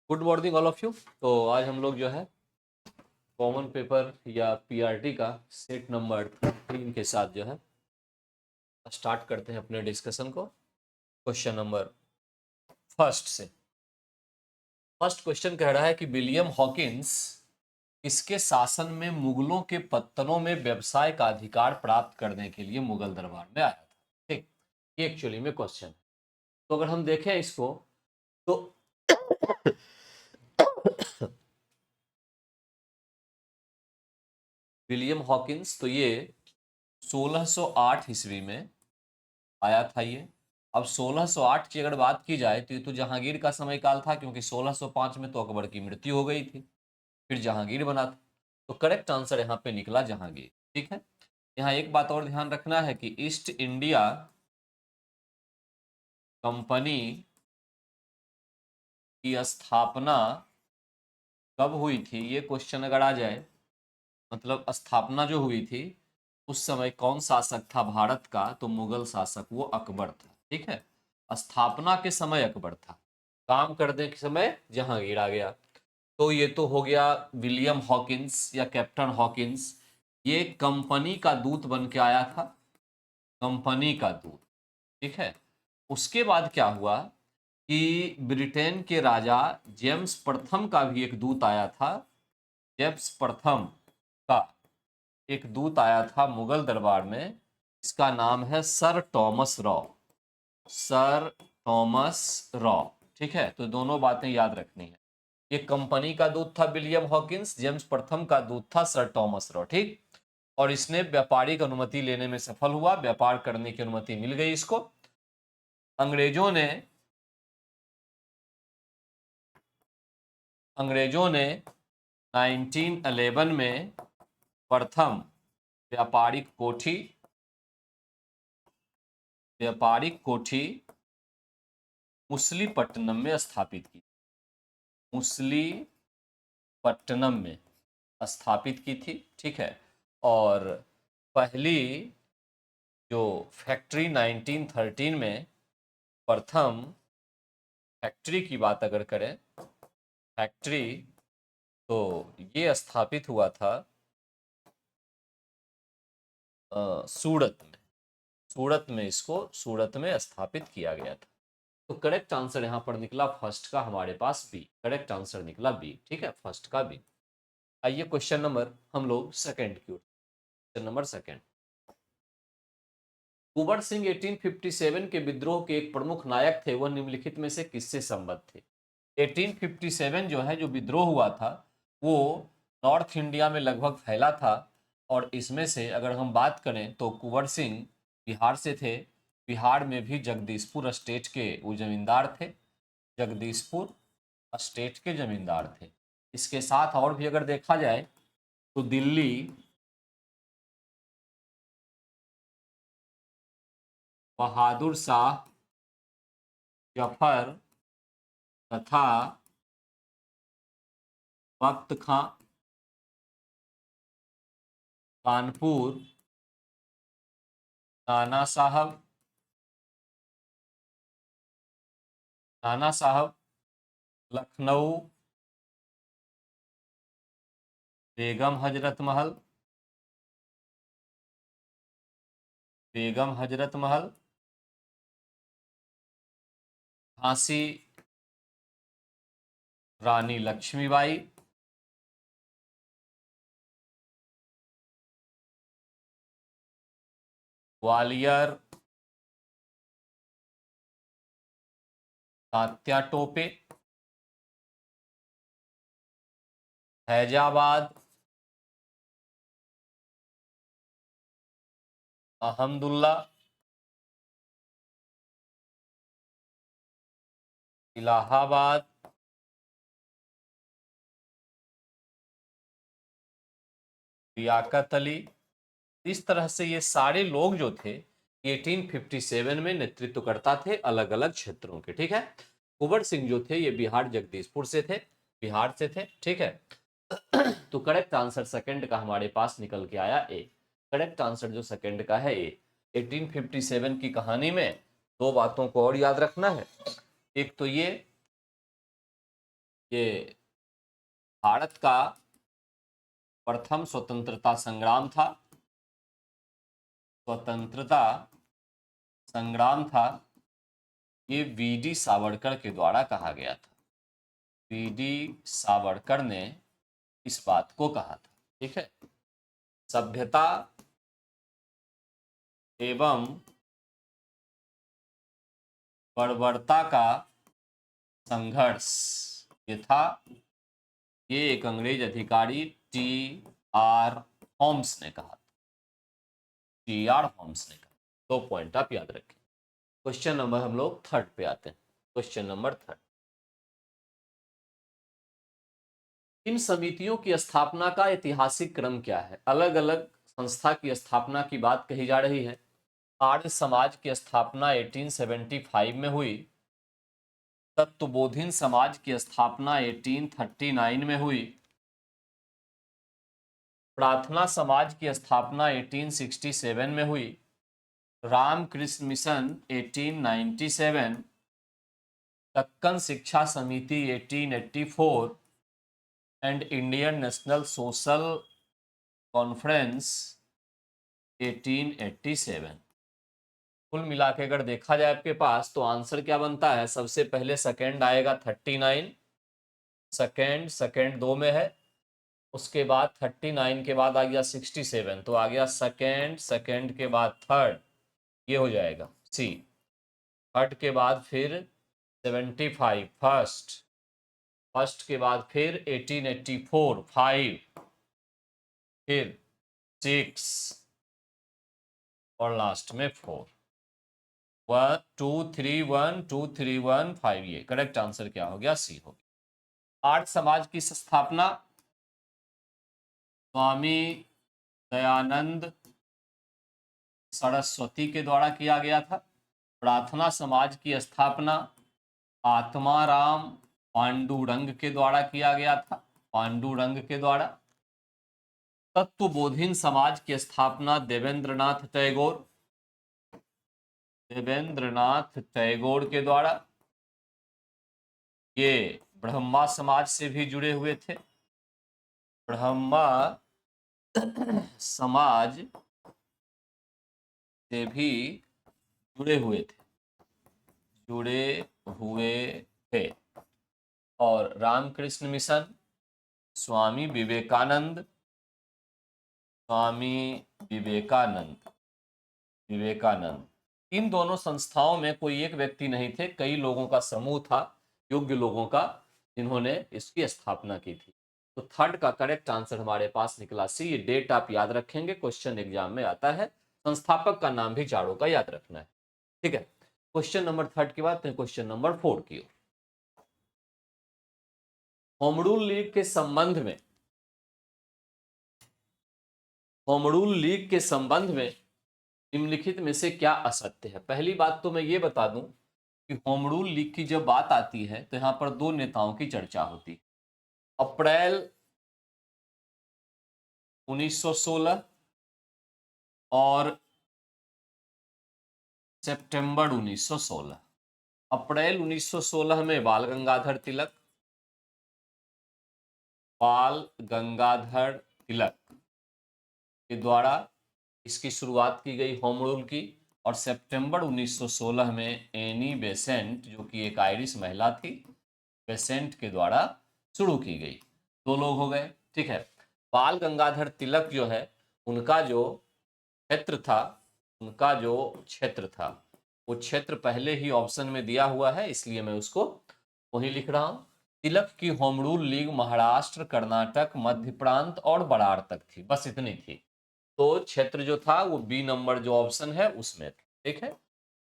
Good morning all of you. तो आज हम लोग जो है कॉमन पेपर या पीआरटी का सेट नंबर 13 के साथ जो है स्टार्ट करते हैं अपने डिस्कशन को। क्वेश्चन नंबर फर्स्ट से। फर्स्ट क्वेश्चन कह रहा है कि विलियम हॉकिंस किसके शासन में मुगलों के पत्तनों में व्यवसाय का अधिकार प्राप्त करने के लिए मुगल दरबार में आया था। ठीक, ये एक्चुअली में क्वेश्चन है। तो अगर हम देखें इसको तो विलियम हॉकिंस तो ये 1608 ईस्वी में आया था ये। अब 1608 की अगर बात की जाए तो ये तो जहांगीर का समय काल था, क्योंकि 1605 में तो अकबर की मृत्यु हो गई थी, फिर जहांगीर बना था। तो करेक्ट आंसर यहाँ पे निकला जहांगीर। ठीक है, यहाँ एक बात और ध्यान रखना है कि ईस्ट इंडिया कंपनी की स्थापना कब हुई थी, ये क्वेश्चन अगर आ जाए, मतलब स्थापना जो हुई थी उस समय कौन शासक था भारत का, तो मुगल शासक वो अकबर था। ठीक है, स्थापना के समय अकबर था, काम करने के समय जहांगीर आ गया। तो ये तो हो गया विलियम हॉकिंस या कैप्टन हॉकिंस, ये कंपनी का दूत बन के आया था, कंपनी का दूत। ठीक है, उसके बाद क्या हुआ कि ब्रिटेन के राजा जेम्स प्रथम का भी एक दूत आया था। जेम्स प्रथम का एक दूत आया था मुगल दरबार में, इसका नाम है sir Thomas raw. Sir Thomas raw. ठीक है, तो दोनों बातें याद रखनी है। ये कंपनी का दूत था विलियम हॉकिंस, जेम्स प्रथम का दूत था सर टॉमस रॉ। ठीक, और इसने व्यापारिक अनुमति लेने में सफल हुआ, व्यापार करने की अनुमति मिल गई इसको। अंग्रेजों ने 1911 में प्रथम व्यापारिक कोठी मुसलीपट्टनम में स्थापित की। मुसलीपट्टनम में स्थापित की थी। ठीक है, और पहली जो फैक्ट्री 1913 में, प्रथम फैक्ट्री की बात अगर करें, फैक्ट्री तो ये स्थापित हुआ था सूरत में। सूरत में स्थापित किया गया था। तो करेक्ट आंसर यहां पर निकला फर्स्ट का, हमारे पास बी। करेक्ट आंसर निकला बी। ठीक है, फर्स्ट का बी। आइए क्वेश्चन नंबर हम लोग सेकंड की ओर। Question number second. Kunwar Singh 1857 के विद्रोह के एक प्रमुख नायक थे, वह निम्नलिखित में से किससे संबद्ध थे। 1857 जो है, जो विद्रोह हुआ था, वो नॉर्थ इंडिया में लगभग फैला था, और इसमें से अगर हम बात करें तो कुंवर सिंह बिहार से थे। बिहार में भी जगदीशपुर स्टेट के वो जमींदार थे। जगदीशपुर स्टेट के जमींदार थे। इसके साथ और भी अगर देखा जाए तो दिल्ली, बहादुर शाह जफर तथा वक्त खां, कानपुर नाना साहब, लखनऊ बेगम हजरत महल, झांसी रानी लक्ष्मीबाई, ग्वालियर तात्या टोपे, फैजाबाद अहमदुल्ला, इलाहाबाद लियाकत अली। इस तरह से ये सारे लोग जो थे 1857 में नेतृत्व करता थे अलग अलग क्षेत्रों के। ठीक है, कुंवर सिंह जो थे ये बिहार जगदीशपुर से थे, बिहार से थे। ठीक है, तो करेक्ट आंसर सेकंड का हमारे पास निकल के आया ए। करेक्ट आंसर जो सेकंड का है ए। 1857 की कहानी में दो बातों को और याद रखना है। एक तो ये भारत का प्रथम स्वतंत्रता संग्राम था, स्वतंत्रता संग्राम था, ये वीडी सावरकर के द्वारा कहा गया था। वीडी सावरकर ने इस बात को कहा था। ठीक है। सभ्यता एवं बर्बरता का संघर्ष ये था, ये एक अंग्रेज अधिकारी T.R. होम्स ने कहा। T.R. होम्स ने कहा। 2 पॉइंट आप याद रखें। क्वेश्चन नंबर हम लोग 3 पे आते हैं। क्वेश्चन नंबर 3, इन समितियों की स्थापना का ऐतिहासिक क्रम क्या है? अलग अलग संस्था की स्थापना की बात कही जा रही है। आर्य समाज की स्थापना 1875 में हुई, तत्वबोधिन समाज की स्थापना 1839 में हुई, प्रार्थना समाज की स्थापना 1867 में हुई, रामकृष्ण मिशन 1897, दक्कन शिक्षा समिति 1884 and Indian national social conference 1887। कुल मिला के अगर देखा जाए आपके पास तो आंसर क्या बनता है? सबसे पहले सेकेंड आएगा 39, सेकेंड 2 में है, उसके बाद 39 के बाद आ गया 67, तो आ गया सेकेंड के बाद थर्ड, ये हो जाएगा सी। थर्ड के बाद फिर 75 फर्स्ट के बाद फिर 1884 5, फिर 6 और लास्ट में 4। 1 2 3 1 2 3 1 5, ये करेक्ट आंसर क्या हो गया? सी हो गया। आर्य समाज की स्थापना स्वामी दयानंद सरस्वती के द्वारा किया गया था। प्रार्थना समाज की स्थापना आत्माराम पांडुरंग के द्वारा किया गया था, पांडुरंग के द्वारा। तत्वबोधिन समाज की स्थापना देवेंद्रनाथ टैगोर के द्वारा। ये ब्रह्मा समाज से भी जुड़े हुए थे, ब्रह्मा समाज से भी जुड़े हुए थे। और रामकृष्ण मिशन, स्वामी विवेकानंद इन दोनों संस्थाओं में कोई एक व्यक्ति नहीं थे, कई लोगों का समूह था, योग्य लोगों का, जिन्होंने इसकी स्थापना की थी। तो थर्ड का करेक्ट आंसर हमारे पास निकला सी। ये डेट आप याद रखेंगे, क्वेश्चन एग्जाम में आता है। संस्थापक का नाम भी चारों का याद रखना है। ठीक है। क्वेश्चन नंबर 3 के बाद क्वेश्चन नंबर 4 की ओर। होम रूल लीग के संबंध में निम्नलिखित में से क्या असत्य है? पहली बात तो मैं ये बता दूं कि होम रूल लीग की जब बात आती है तो यहां पर 2 नेताओं की चर्चा होती है। अप्रैल 1916 और सितंबर 1916। अप्रैल 1916 में बाल गंगाधर तिलक के द्वारा इसकी शुरुआत की गई होम रूल की, और सितंबर 1916 में एनी बेसेंट, जो कि एक आयरिश महिला थी, बेसेंट के द्वारा शुरू की गई। 2 लोग हो गए। ठीक है। बाल गंगाधर तिलक जो है, उनका जो क्षेत्र था वो क्षेत्र पहले ही ऑप्शन में दिया हुआ है, इसलिए मैं उसको वही लिख रहा हूं। तिलक की home rule league Maharashtra, Karnataka, Madhya Prant और बरार तक थी, बस इतनी थी। तो क्षेत्र जो था वो बी नंबर जो ऑप्शन है उसमें था। ठीक है।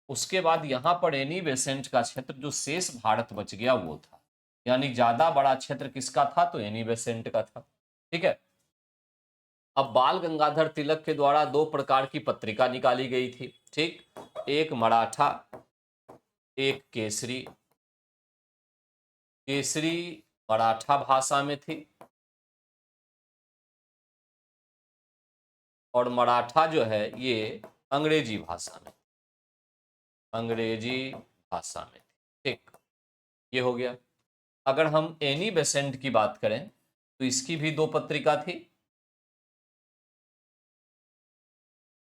उसके बाद यहां पर एनी बेसेंट का क्षेत्र जो शेष भारत बच गया वो था, यानी ज्यादा बड़ा क्षेत्र किसका था? तो एनी बेसेंट का था। ठीक है। अब बाल गंगाधर तिलक के द्वारा 2 प्रकार की पत्रिका निकाली गई थी। ठीक, एक मराठा, एक केसरी। केसरी मराठा भाषा में थी और मराठा जो है ये अंग्रेजी भाषा में। अंग्रेजी भाषा में थी। ठीक, ये हो गया। अगर हम एनी बेसेंट की बात करें तो इसकी भी दो पत्रिका थी,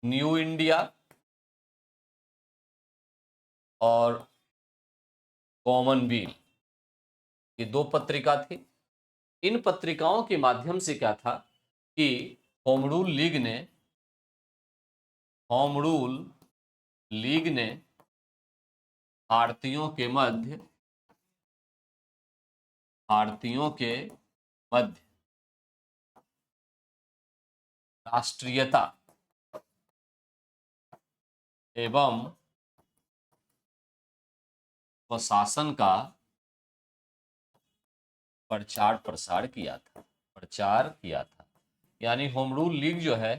न्यू इंडिया और कॉमनवेल्थ, ये दो पत्रिका थी। इन पत्रिकाओं के माध्यम से क्या था कि होम रूल लीग ने भारतीयों के मध्य राष्ट्रीयता एवं स्वशासन का प्रचार किया था। यानी होम रूल लीग जो है,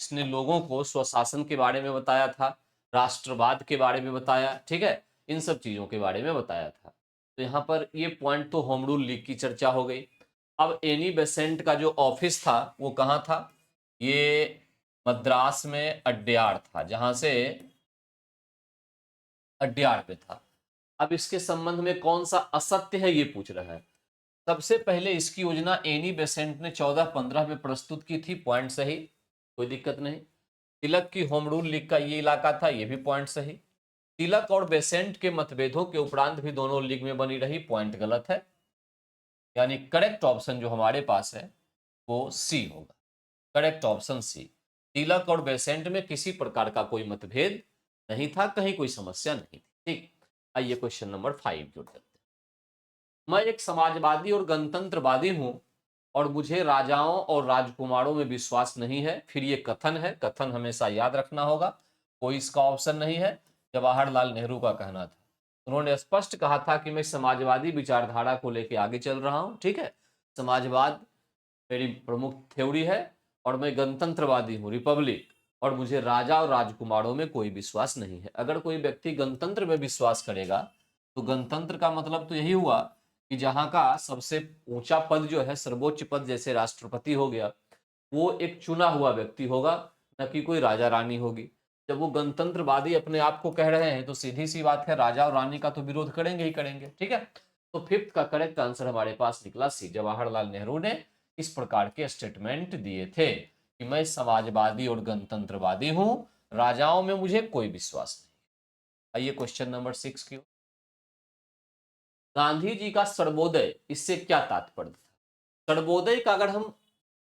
इसने लोगों को स्वशासन के बारे में बताया था, राष्ट्रवाद के बारे में बताया, ठीक है, इन सब चीजों के बारे में बताया था। तो यहाँ पर ये पॉइंट तो होम रूल लीग की चर्चा हो गई। अब एनी बेसेंट का जो ऑफिस था वो कहाँ था? ये मद्रास में अड्यार था, जहां से अड्यार पे था। अब इसके संबंध में कौन सा असत्य है ये पूछ रहा है। सबसे पहले इसकी योजना एनी बेसेंट ने 1415 में प्रस्तुत की थी, पॉइंट सही, कोई दिक्कत नहीं। तिलक की होम रूल लीग का ये इलाका था, ये भी पॉइंट सही। तिलक और बेसेंट के मतभेदों के उपरांत भी दोनों लीग में बनी रही, पॉइंट गलत है। यानी करेक्ट ऑप्शन जो हमारे पास है वो सी होगा, करेक्ट ऑप्शन सी। तिलक और बेसेंट में किसी प्रकार का कोई मतभेद नहीं था, कहीं कोई समस्या नहीं थी। ठीक, आइए क्वेश्चन नंबर 5 की ओर चलते हैं। मैं एक समाजवादी और गणतंत्रवादी हूं और मुझे राजाओं और राजकुमारों में विश्वास नहीं है। फिर ये कथन है, कथन हमेशा याद रखना होगा, कोई इसका ऑप्शन नहीं है। जवाहरलाल नेहरू का कहना था। उन्होंने स्पष्ट कहा था कि मैं समाजवादी विचारधारा को लेकर आगे चल रहा हूं, ठीक है, समाजवाद मेरी प्रमुख थ्योरी है, और मैं गणतंत्रवादी हूँ, रिपब्लिक, और मुझे राजा और राजकुमारों में कोई विश्वास नहीं है। अगर कोई व्यक्ति गणतंत्र में विश्वास करेगा तो गणतंत्र का मतलब तो यही हुआ कि जहां का सबसे ऊंचा पद जो है, सर्वोच्च पद, जैसे राष्ट्रपति हो गया, वो एक चुना हुआ व्यक्ति होगा, न कि कोई राजा रानी होगी। जब वो गणतंत्रवादी अपने आप को कह रहे हैं तो सीधी सी बात है, राजा और रानी का तो विरोध करेंगे ही करेंगे, ठीक है। तो फिफ्थ का करेक्ट आंसर हमारे पास निकला सी। जवाहरलाल नेहरू ने इस प्रकार के स्टेटमेंट दिए थे कि मैं समाजवादी और गणतंत्रवादी हूं, राजाओं में मुझे कोई विश्वास नहीं। आइए क्वेश्चन नंबर 6 की। गांधी जी का सर्वोदय, इससे क्या तात्पर्य था? सर्वोदय का अगर हम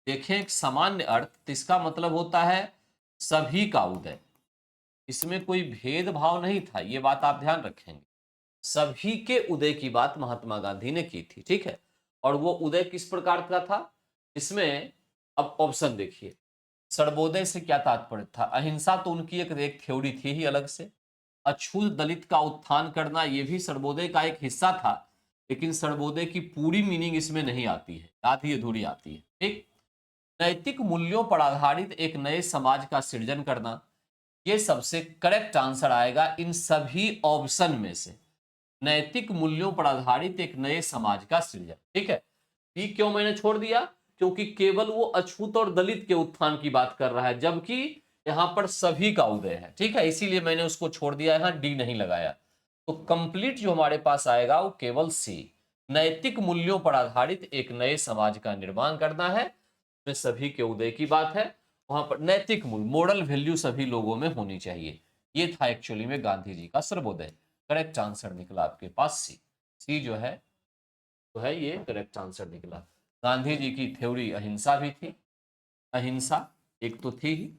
देखें एक सामान्य अर्थ, तो इसका मतलब होता है सभी का उदय। इसमें कोई भेदभाव नहीं था, ये बात आप ध्यान रखेंगे। सभी के उदय की बात महात्मा गांधी ने की थी, ठीक है। और वो उदय किस प्रकार का था? इसमें अब ऑप्शन देखिए। सर्वोदय से क्या तात्पर्य था? अहिंसा तो उनकी एक थ्योरी थी ही अलग से। अछूत दलित का उत्थान करना, यह भी सर्वोदय का एक हिस्सा था, लेकिन सर्वोदय की पूरी मीनिंग इसमें नहीं आती है, आधी अधूरी आती है, ठीक। नैतिक मूल्यों पर आधारित एक नए समाज का सृजन करना, ये सबसे करेक्ट आंसर आएगा इन सभी ऑप्शन में से। नैतिक मूल्यों पर आधारित एक नए समाज का सृजन, ठीक है। ये क्यों मैंने छोड़ दिया? क्योंकि केवल वो अछूत और दलित के उत्थान की बात कर रहा है, जबकि यहां पर सभी का उदय है, ठीक है, इसीलिए मैंने उसको छोड़ दिया, यहां डी नहीं लगाया। तो कंप्लीट जो हमारे पास आएगा वो केवल सी, नैतिक मूल्यों पर आधारित एक नए समाज का निर्माण करना है, में सभी के उदय की बात है। वहां पर नैतिक मूल्य, मोरल वैल्यू सभी लोगों में होनी चाहिए। ये था एक्चुअली में गांधी जी का सर्वोदय। करेक्ट आंसर निकला आपके पास सी। सी जो है तो है ये करेक्ट आंसर निकला। गांधी जी की थ्योरी अहिंसा भी थी, अहिंसा एक तो थी ही,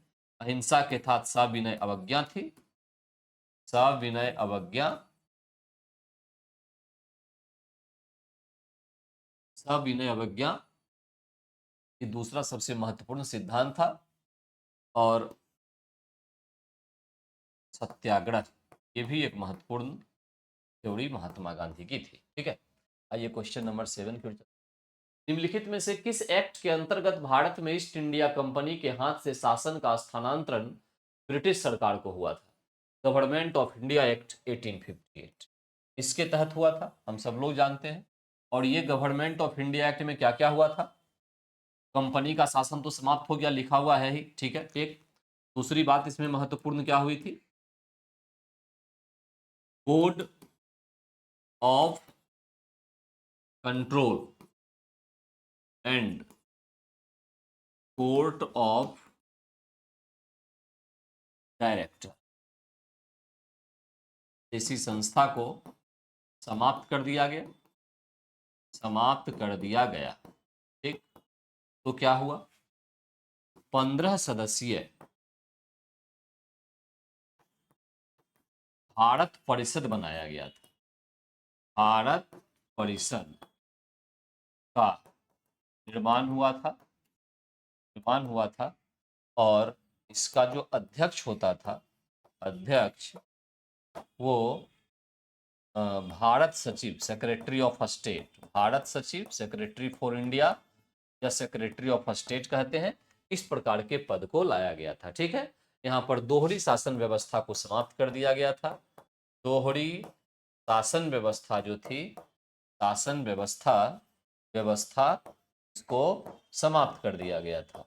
अहिंसा के साथ सविनय अवज्ञा थी, सविनय अवज्ञा, सविनय अवज्ञा ये दूसरा सबसे महत्वपूर्ण सिद्धांत था, और सत्याग्रह ये भी एक महत्वपूर्ण थ्योरी महात्मा गांधी की थी, ठीक है। आइए क्वेश्चन नंबर 7 की ओर। निम्नलिखित में से किस एक्ट के अंतर्गत भारत में ईस्ट इंडिया कंपनी के हाथ से शासन का स्थानांतरण ब्रिटिश सरकार को हुआ था? गवर्नमेंट ऑफ इंडिया एक्ट 1858 इसके तहत हुआ था, हम सब लोग जानते हैं। और ये गवर्नमेंट ऑफ इंडिया एक्ट में क्या क्या हुआ था? कंपनी का शासन तो समाप्त हो गया, लिखा हुआ है ही, ठीक है। एक दूसरी बात इसमें महत्वपूर्ण क्या हुई थी? Code of control and court of director जैसी संस्था को समाप्त कर दिया गया, समाप्त कर दिया गया। ठीक, तो क्या हुआ, 15 सदस्यीय भारत परिषद बनाया गया था। भारत परिषद का निर्माण हुआ था और इसका जो अध्यक्ष होता था, अध्यक्ष वो भारत सचिव, सेक्रेटरी ऑफ स्टेट, भारत सचिव, सेक्रेटरी फॉर इंडिया या सेक्रेटरी ऑफ स्टेट कहते हैं, इस प्रकार के पद को लाया गया था। ठीक है, यहाँ पर दोहरी शासन व्यवस्था को समाप्त कर दिया गया था। दोहरी शासन व्यवस्था जो थी, शासन व्यवस्था इसको समाप्त कर दिया गया था।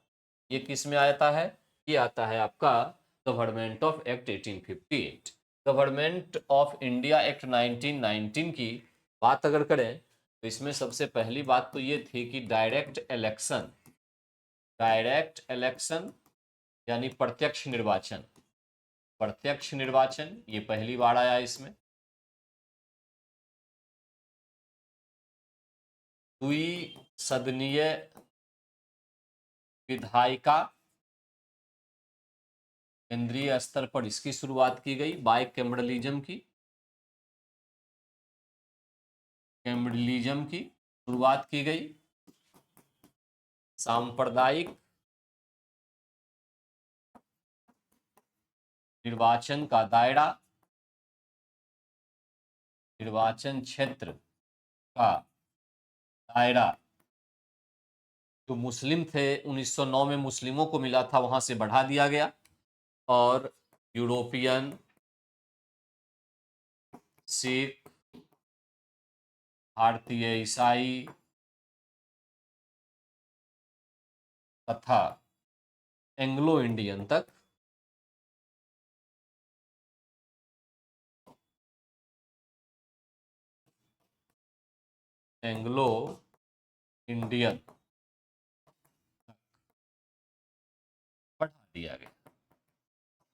ये किस में आता है, ये आता है आपका government of act 1858। Government of India act 1919 की बात अगर करें तो इसमें सबसे पहली बात तो ये थी कि डायरेक्ट इलेक्शन यानी प्रत्यक्ष निर्वाचन, प्रत्यक्ष निर्वाचन ये पहली बार आया इसमें। द्विसदनीय विधायिका, केंद्रीय स्तर पर इसकी शुरुआत की गई, बाइकैमरलिज्म की शुरुआत की गई। सांप्रदायिक निर्वाचन का दायरा, निर्वाचन क्षेत्र का दायरा जो मुस्लिम थे 1909 में मुस्लिमों को मिला था वहां से बढ़ा दिया गया, और यूरोपियन, सिख, भारतीय ईसाई तथा एंग्लो इंडियन तक एंग्लो इंडियन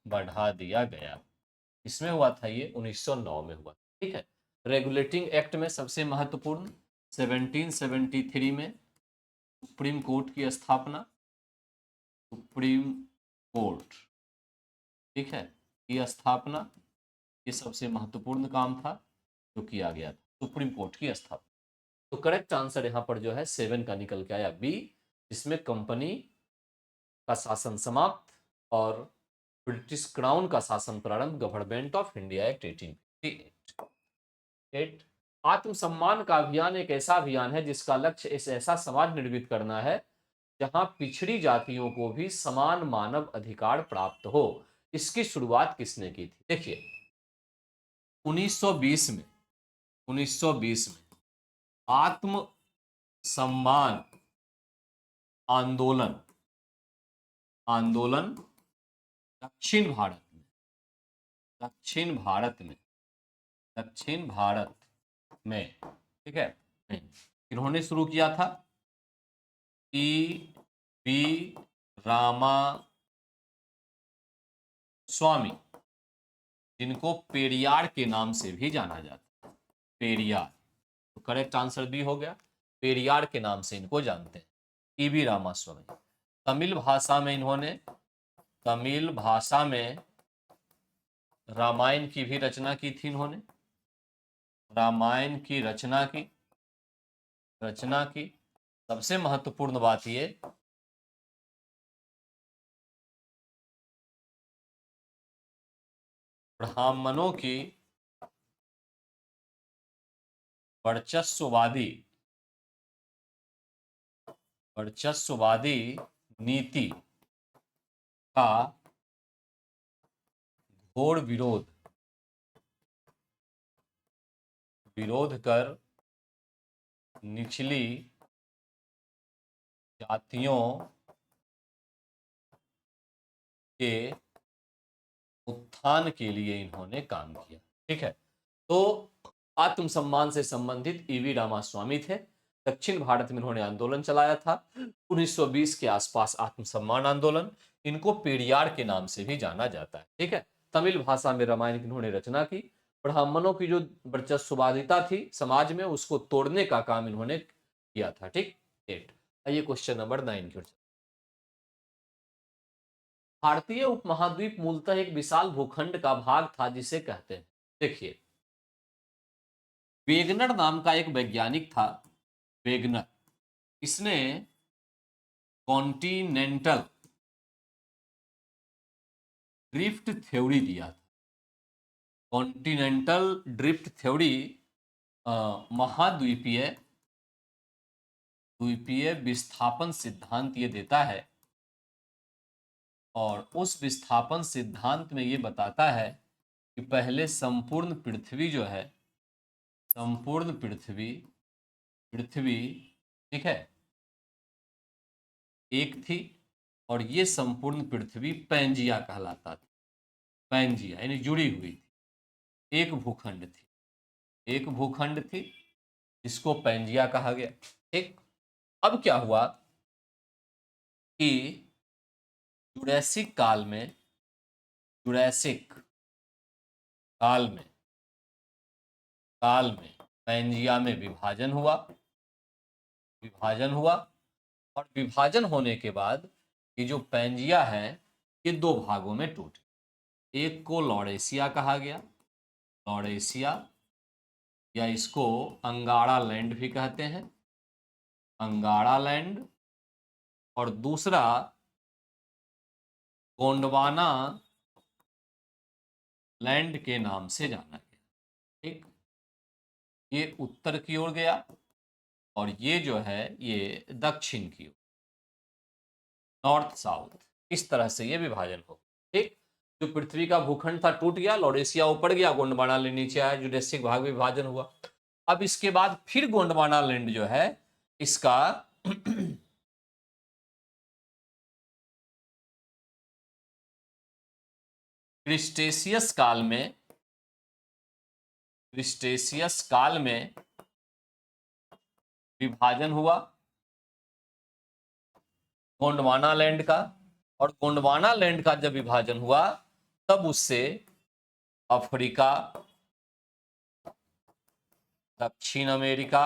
बढ़ा दिया गया। इसमें हुआ था ये 1909 में हुआ। ठीक है, रेगुलेटिंग एक्ट में सबसे महत्वपूर्ण 1773 में सुप्रीम कोर्ट की स्थापना, सुप्रीम कोर्ट, ठीक है, की स्थापना, ये सबसे महत्वपूर्ण काम था जो किया गया था, सुप्रीम कोर्ट की स्थापना। तो करेक्ट आंसर यहाँ पर जो है 7 का निकल के आया, बी, जिसमें कंपनी का शासन समाप्त और ब्रिटिश क्राउन का शासन प्रारंभ, गवर्नमेंट ऑफ इंडिया एक्ट 1858। आत्मसम्मान का अभियान एक ऐसा अभियान है जिसका लक्ष्य इस ऐसा समाज निर्मित करना है जहां पिछड़ी जातियों को भी समान मानव अधिकार प्राप्त हो। इसकी शुरुआत किसने की थी? देखिए 1920 में, 1920 में आत्म सम्मान आंदोलन, आंदोलन दक्षिण भारत में, दक्षिण भारत में, दक्षिण भारत में, ठीक है, इन्होंने शुरू किया था ई बी रामा स्वामी, जिनको पेरियार के नाम से भी जाना जाता है, पेरियार। तो करेक्ट आंसर बी हो गया, पेरियार के नाम से इनको जानते हैं, ई.बी. रामास्वामी। तमिल भाषा में इन्होंने, तमिल भाषा में रामायण की भी रचना की थी इन्होंने, रामायण की रचना की। सबसे महत्वपूर्ण बात ये ब्राह्मणों की वर्चस्ववादी नीति का घोर विरोध कर निचली जातियों के उत्थान के लिए इन्होंने काम किया। ठीक है, तो आत्मसम्मान से संबंधित ईवी रामास्वामी थे। दक्षिण भारत में इन्होंने आंदोलन चलाया था 1920 के आसपास, आत्मसम्मान आंदोलन। इनको पेरियार के नाम से भी जाना जाता है। ठीक है, तमिल भाषा में रामायण की इन्होंने रचना की। ब्राह्मणों की जो वर्चस्ववादिता थी समाज में, उसको तोड़ने का काम इन्होंने किया था। ठीक, 8। आइए क्वेश्चन नंबर 9 की ओर। भारतीय उपमहाद्वीप मूलतः एक विशाल भूखंड का भाग था जिसे कहते हैं, देखिए, वेगनर नाम का एक वैज्ञानिक था, वेगनर। इसने कॉन्टिनेंटल ड्रिफ्ट थ्योरी दिया था। कॉन्टिनेंटल ड्रिफ्ट थ्योरी महाद्वीपीय द्वीपीय विस्थापन सिद्धांत ये देता है, और उस विस्थापन सिद्धांत में ये बताता है कि पहले संपूर्ण पृथ्वी जो है, संपूर्ण पृथ्वी ठीक है, एक थी, और ये संपूर्ण पृथ्वी पैंजिया कहलाता था। पैंजिया यानी जुड़ी हुई थी, एक भूखंड थी, एक भूखंड थी जिसको पैंजिया कहा गया। ठीक, अब क्या हुआ कि जुरैसिक काल में, जुरैसिक काल में पैंजिया में विभाजन हुआ, और विभाजन होने के बाद ये जो पैंजिया है ये दो भागों में टूटे। एक को लॉरेशिया कहा गया, लॉरेशिया, या इसको अंगाड़ा लैंड भी कहते हैं, अंगाड़ा लैंड, और दूसरा गोंडवाना लैंड के नाम से जाना गया। ठीक, ये उत्तर की ओर गया, और ये जो है ये दक्षिण की ओर, नॉर्थ साउथ, इस तरह से ये विभाजन हो। ठीक, जो पृथ्वी का भूखंड था टूट गया, लॉरेशिया ऊपर गया, गोंडवाना लैंड नीचे आया, जुरेसिक भाग में विभाजन हुआ। अब इसके बाद फिर गोंडवाना लैंड जो है इसका क्रिस्टेशियस काल में विभाजन हुआ गोंडवाना लैंड का, और गोंडवाना लैंड का जब विभाजन हुआ तब उससे अफ्रीका, दक्षिण अमेरिका,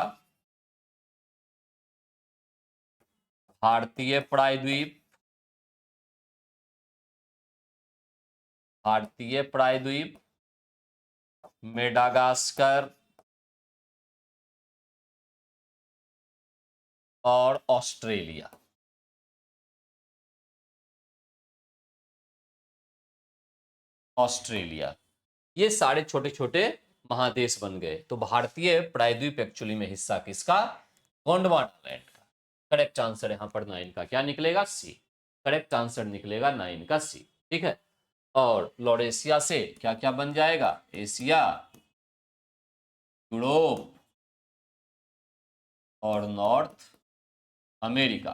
भारतीय प्रायद्वीप, मेडागास्कर और ऑस्ट्रेलिया, ये सारे छोटे छोटे महादेश बन गए। तो भारतीय प्रायद्वीप एक्चुअली में हिस्सा किसका? गोंडवाना लैंड का। करेक्ट आंसर यहां पर 9 का क्या निकलेगा? सी। करेक्ट आंसर निकलेगा 9 का सी। ठीक है, और लॉरेशिया से क्या क्या बन जाएगा? एशिया, यूरोप और नॉर्थ अमेरिका।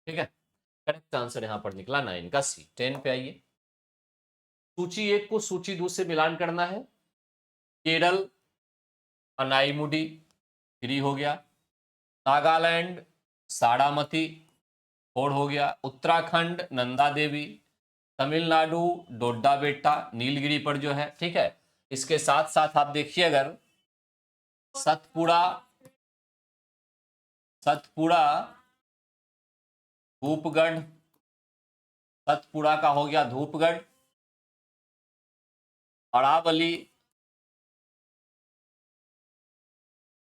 ठीक है, करेक्ट आंसर यहां पर निकला 9 का सी। 10 पे आइए। सूची 1 को सूची 2 से मिलान करना है। केरल अनाईमुडी 3 हो गया, नागालैंड साड़ामती 4 हो गया, उत्तराखंड नंदा देवी, तमिलनाडु डोडा बेट्टा नीलगिरी पर जो है। ठीक है, इसके साथ साथ आप देखिए अगर सतपुड़ा धूपगढ़, सतपुड़ा का हो गया धूपगढ़, अरावली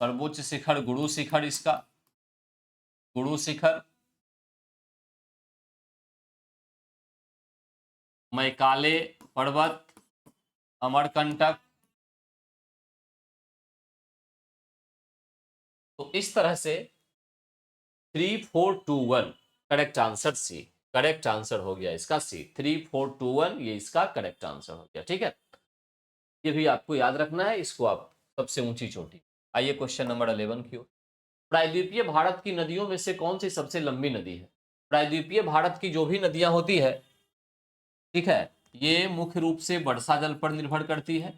सर्वोच्च शिखर गुरु शिखर, इसका गुरु शिखर, मैकाले पर्वत, अमरकंटक। तो इस तरह से 3 4 2 1 correct answer C. Correct answer हो गया इसका सी। 3 4 2 1 ये इसका करेक्ट आंसर हो गया। ठीक है, ये भी आपको याद रखना है, इसको आप सबसे ऊंची चोटी। आइए क्वेश्चन नंबर 11 की ओर। प्रायद्वीपीय भारत की नदियों में से कौन सी सबसे लंबी नदी है? प्रायद्वीपीय भारत की जो भी नदियां होती है, ठीक है, ये मुख्य रूप से वर्षा जल पर निर्भर करती है,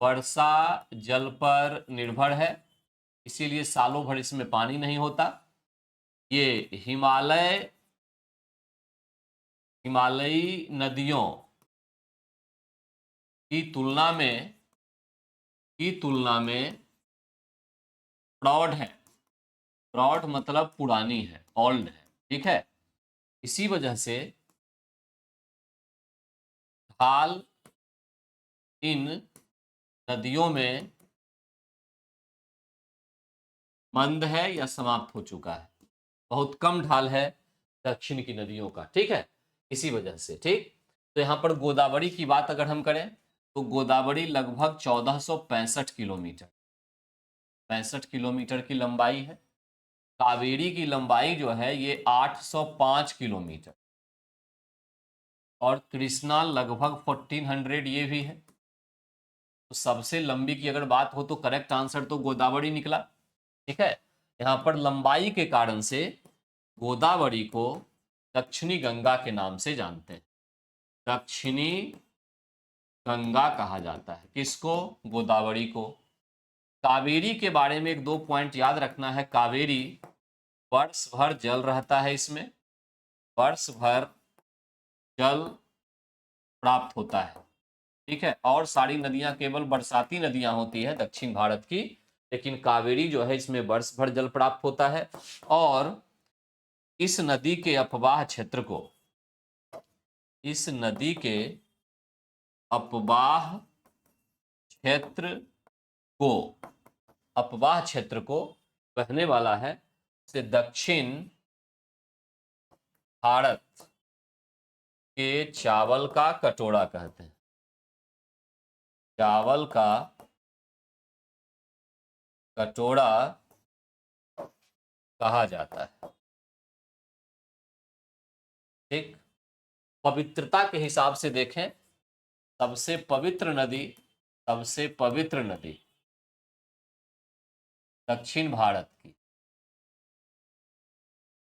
वर्षा जल पर निर्भर है, इसीलिए सालों भर इसमें पानी नहीं होता। ये हिमालयी नदियों की तुलना में प्रौढ़ है। प्रौढ़ मतलब पुरानी है, ओल्ड है, ठीक है। इसी वजह से ढाल इन नदियों में मंद है या समाप्त हो चुका है। बहुत कम ढाल है दक्षिण की नदियों का, ठीक है, इसी वजह से। ठीक, तो यहां पर गोदावरी की बात अगर हम करें तो गोदावरी लगभग 1465 किलोमीटर, 65 किलोमीटर की लंबाई है। कावेरी की लंबाई जो है ये 805 किलोमीटर, और कृष्णा लगभग 1400 ये भी है। तो सबसे लंबी की अगर बात हो तो करेक्ट आंसर तो गोदावरी निकला, ठीक है। यहां पर लंबाई के कारण से गोदावरी को दक्षिणी गंगा के नाम से जानते हैं। दक्षिणी गंगा कहा जाता है किसको? गोदावरी को। कावेरी के बारे में एक दो पॉइंट याद रखना है। कावेरी वर्ष भर जल रहता है, इसमें वर्ष भर जल प्राप्त होता है, ठीक है। और सारी नदियां केवल बरसाती नदियां होती है दक्षिण भारत की, लेकिन कावेरी जो है इसमें वर्ष भर जल प्राप्त होता है। और इस नदी के अपवाह क्षेत्र को, इस नदी के अपवाह क्षेत्र को, अपवाह क्षेत्र को बहने वाला है से दक्षिण भारत के चावल का कटोरा कहते हैं। चावल का कटोरा कहा जाता है, ठीक। पवित्रता के हिसाब से देखें, सबसे पवित्र नदी, सबसे पवित्र नदी दक्षिण भारत की,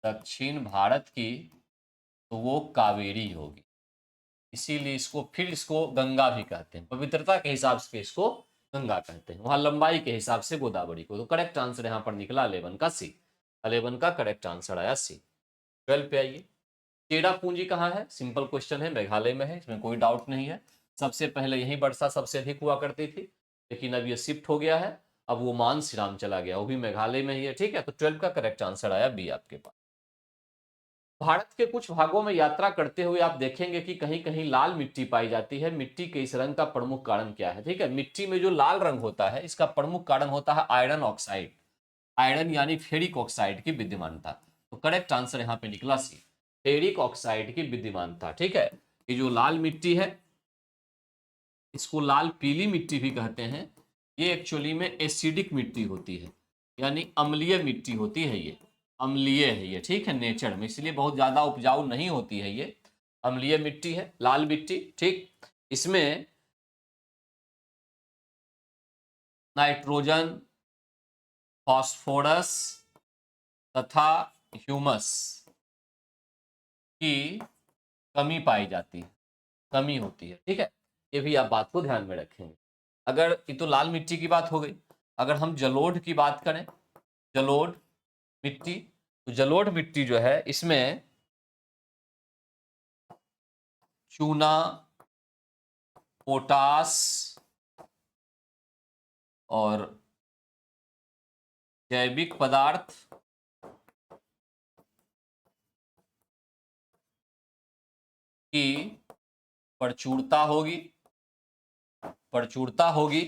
दक्षिण भारत की तो वो कावेरी होगी। इसीलिए इसको गंगा भी कहते हैं। पवित्रता के हिसाब से इसको गंगा कहते हैं, वहां लंबाई के हिसाब से गोदावरी को। तो करेक्ट आंसर यहां पर निकला 11 का सी। 11 का करेक्ट आंसर आया सी। 12 पे आइए। चेरापूंजी कहाँ है? सिंपल क्वेश्चन है, मेघालय में है, इसमें कोई डाउट नहीं है। सबसे पहले यही वर्षा सबसे अधिक हुआ करती थी, लेकिन अब ये शिफ्ट हो गया है, अब वो मानसीराम चला गया, वो भी मेघालय में ही है, ठीक है। तो 12 का करेक्ट आंसर आया बी आपके पास। भारत के कुछ भागों में यात्रा करते हुए आप देखेंगे कि कहीं कहीं लाल मिट्टी पाई जाती है। मिट्टी के इस रंग का प्रमुख कारण क्या है? ठीक है, मिट्टी में जो लाल रंग होता है इसका प्रमुख कारण होता है आयरन ऑक्साइड, आयरन यानी फेरिक ऑक्साइड की विद्यमानता। तो करेक्ट आंसर यहाँ पे निकला सी, फेरिक ऑक्साइड की विद्यमानता, ठीक है। ये जो लाल मिट्टी है इसको लाल पीली मिट्टी भी कहते हैं। ये एक्चुअली में एसिडिक मिट्टी होती है, यानी अम्लीय मिट्टी होती है, ये अम्लीय है ये, ठीक है, नेचर में, इसलिए बहुत ज्यादा उपजाऊ नहीं होती है ये। अम्लीय मिट्टी है लाल मिट्टी, ठीक। इसमें नाइट्रोजन, फास्फोरस तथा ह्यूमस की कमी पाई जाती है, कमी होती है, ठीक है। ये भी आप बात को ध्यान में रखेंगे। अगर ये तो लाल मिट्टी की बात हो गई, अगर हम जलोढ़ की बात करें, जलोढ़ मिट्टी, तो जलोढ़ मिट्टी जो है इसमें चूना, पोटास और जैविक पदार्थ की प्रचुरता होगी, प्रचुरता होगी।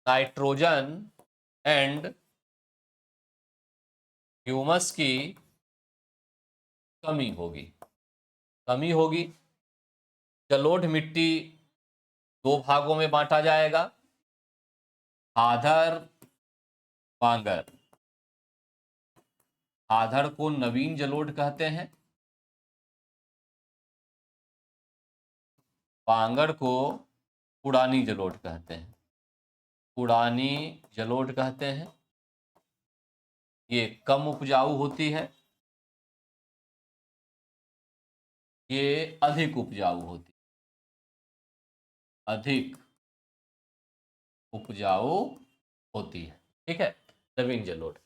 नाइट्रोजन एंड ह्यूमस की कमी होगी, कमी होगी। जलोढ़ मिट्टी दो भागों में बांटा जाएगा, आधर बांगर। आधर को नवीन जलोढ़ कहते हैं, बांगर को पुरानी जलोढ़ कहते हैं, पुरानी जलोढ़ कहते हैं। ये कम उपजाऊ होती है, ये अधिक उपजाऊ होती, अधिक उपजाऊ होती है। ठीक है, नवीन जलोढ़।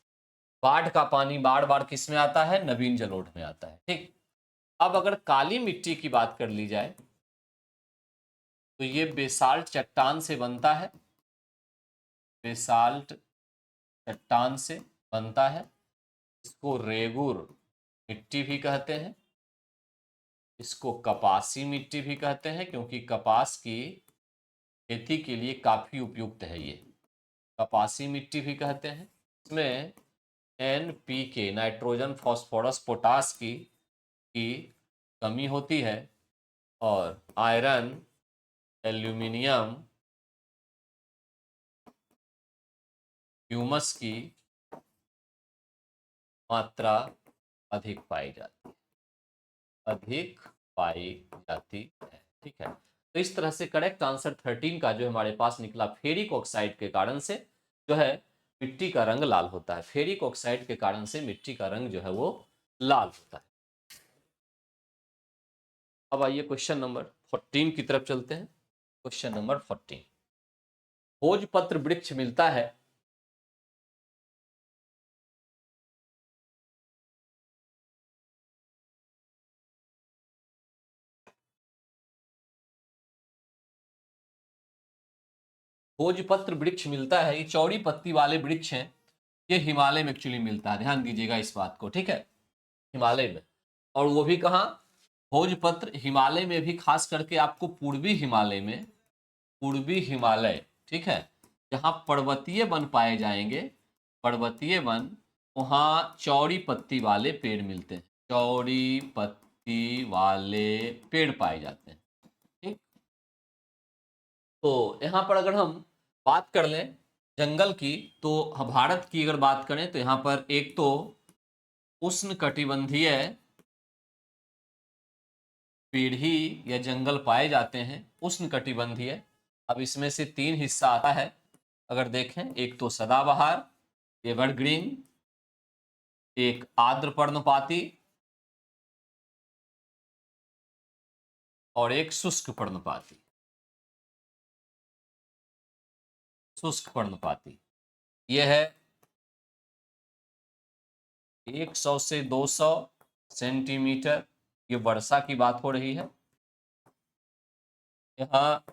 बाढ़ का पानी बार बार किस में आता है? नवीन जलोढ़ में आता है। ठीक, अब अगर काली मिट्टी की बात कर ली जाए तो ये बेसाल्ट चट्टान से बनता है, बेसाल्ट चट्टान से बनता है। इसको रेगुर मिट्टी भी कहते हैं, इसको कपासी मिट्टी भी कहते हैं, क्योंकि कपास की खेती के लिए काफी उपयुक्त है ये। कपासी मिट्टी भी कहते हैं। इसमें NPK, नाइट्रोजन फास्फोरस पोटास की कमी होती है, और आयरन, एल्यूमिनियम, ह्यूमस की मात्रा अधिक पाई जाती है, अधिक पाई जाती है। ठीक है, तो इस तरह से करेक्ट आंसर 13 का जो हमारे पास निकला, फेरिक ऑक्साइड के कारण से जो है मिट्टी का रंग लाल होता है। फेरिक ऑक्साइड के कारण से मिट्टी का रंग जो है वो लाल होता है। अब आइए क्वेश्चन नंबर 14 की तरफ चलते हैं। क्वेश्चन नंबर 14, भोजपत्र वृक्ष मिलता है भोजपत्र वृक्ष मिलता है, ये चौड़ी पत्ती वाले वृक्ष हैं, ये हिमालय में एक्चुअली मिलता है। ध्यान दीजिएगा इस बात को। ठीक है, हिमालय में, और वो भी कहाँ? भोजपत्र हिमालय में भी, खास करके आपको पूर्वी हिमालय में, पूर्वी हिमालय, ठीक है, जहाँ पर्वतीय वन पाए जाएंगे, पर्वतीय वन, वहाँ चौड़ी पत्ती वाले पेड़ मिलते हैं, चौड़ी पत्ती वाले पेड़ पाए जाते हैं। ठीक, तो यहाँ पर अगर हम बात कर लें जंगल की, तो भारत की अगर बात करें तो यहाँ पर एक तो उष्णकटिबंधीय पीढ़ी या जंगल पाए जाते हैं, उष्णकटिबंधीय। अब इसमें से 3 हिस्सा आता है अगर देखें, एक तो सदाबहार, एवरग्रीन, एक आर्द्र पर्णपाती, और एक शुष्क पर्णपाती। शुष्क पर्णपाती यह है 100 से 200 सेंटीमीटर, ये वर्षा की बात हो रही है। यहाँ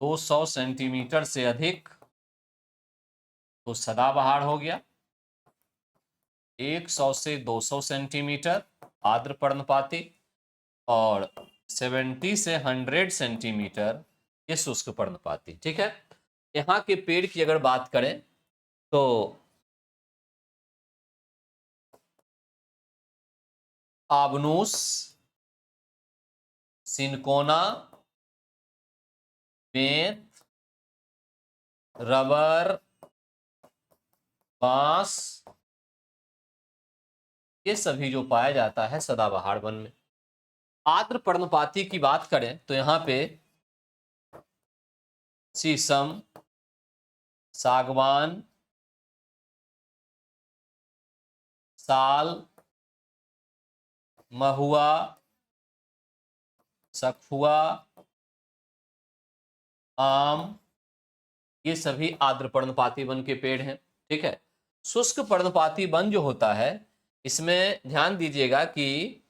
200 सेंटीमीटर से अधिक तो सदाबहार हो गया, 100 से 200 सेंटीमीटर आर्द्र पर्णपाती, और 70 से 100 सेंटीमीटर ये शुष्क पर्णपाती। ठीक है, यहाँ के पेड़ की अगर बात करें तो आबनूस, सिनकोना, बेंत, रबर, बांस, ये सभी जो पाया जाता है सदाबहार वन में। आर्द्र पर्णपाती की बात करें तो यहाँ पे शीशम, सागवान, साल, महुआ, सखुआ, आम, ये सभी आर्द्र पर्णपाती वन के पेड़ हैं। ठीक है, शुष्क पर्णपाती वन जो होता है, इसमें ध्यान दीजिएगा कि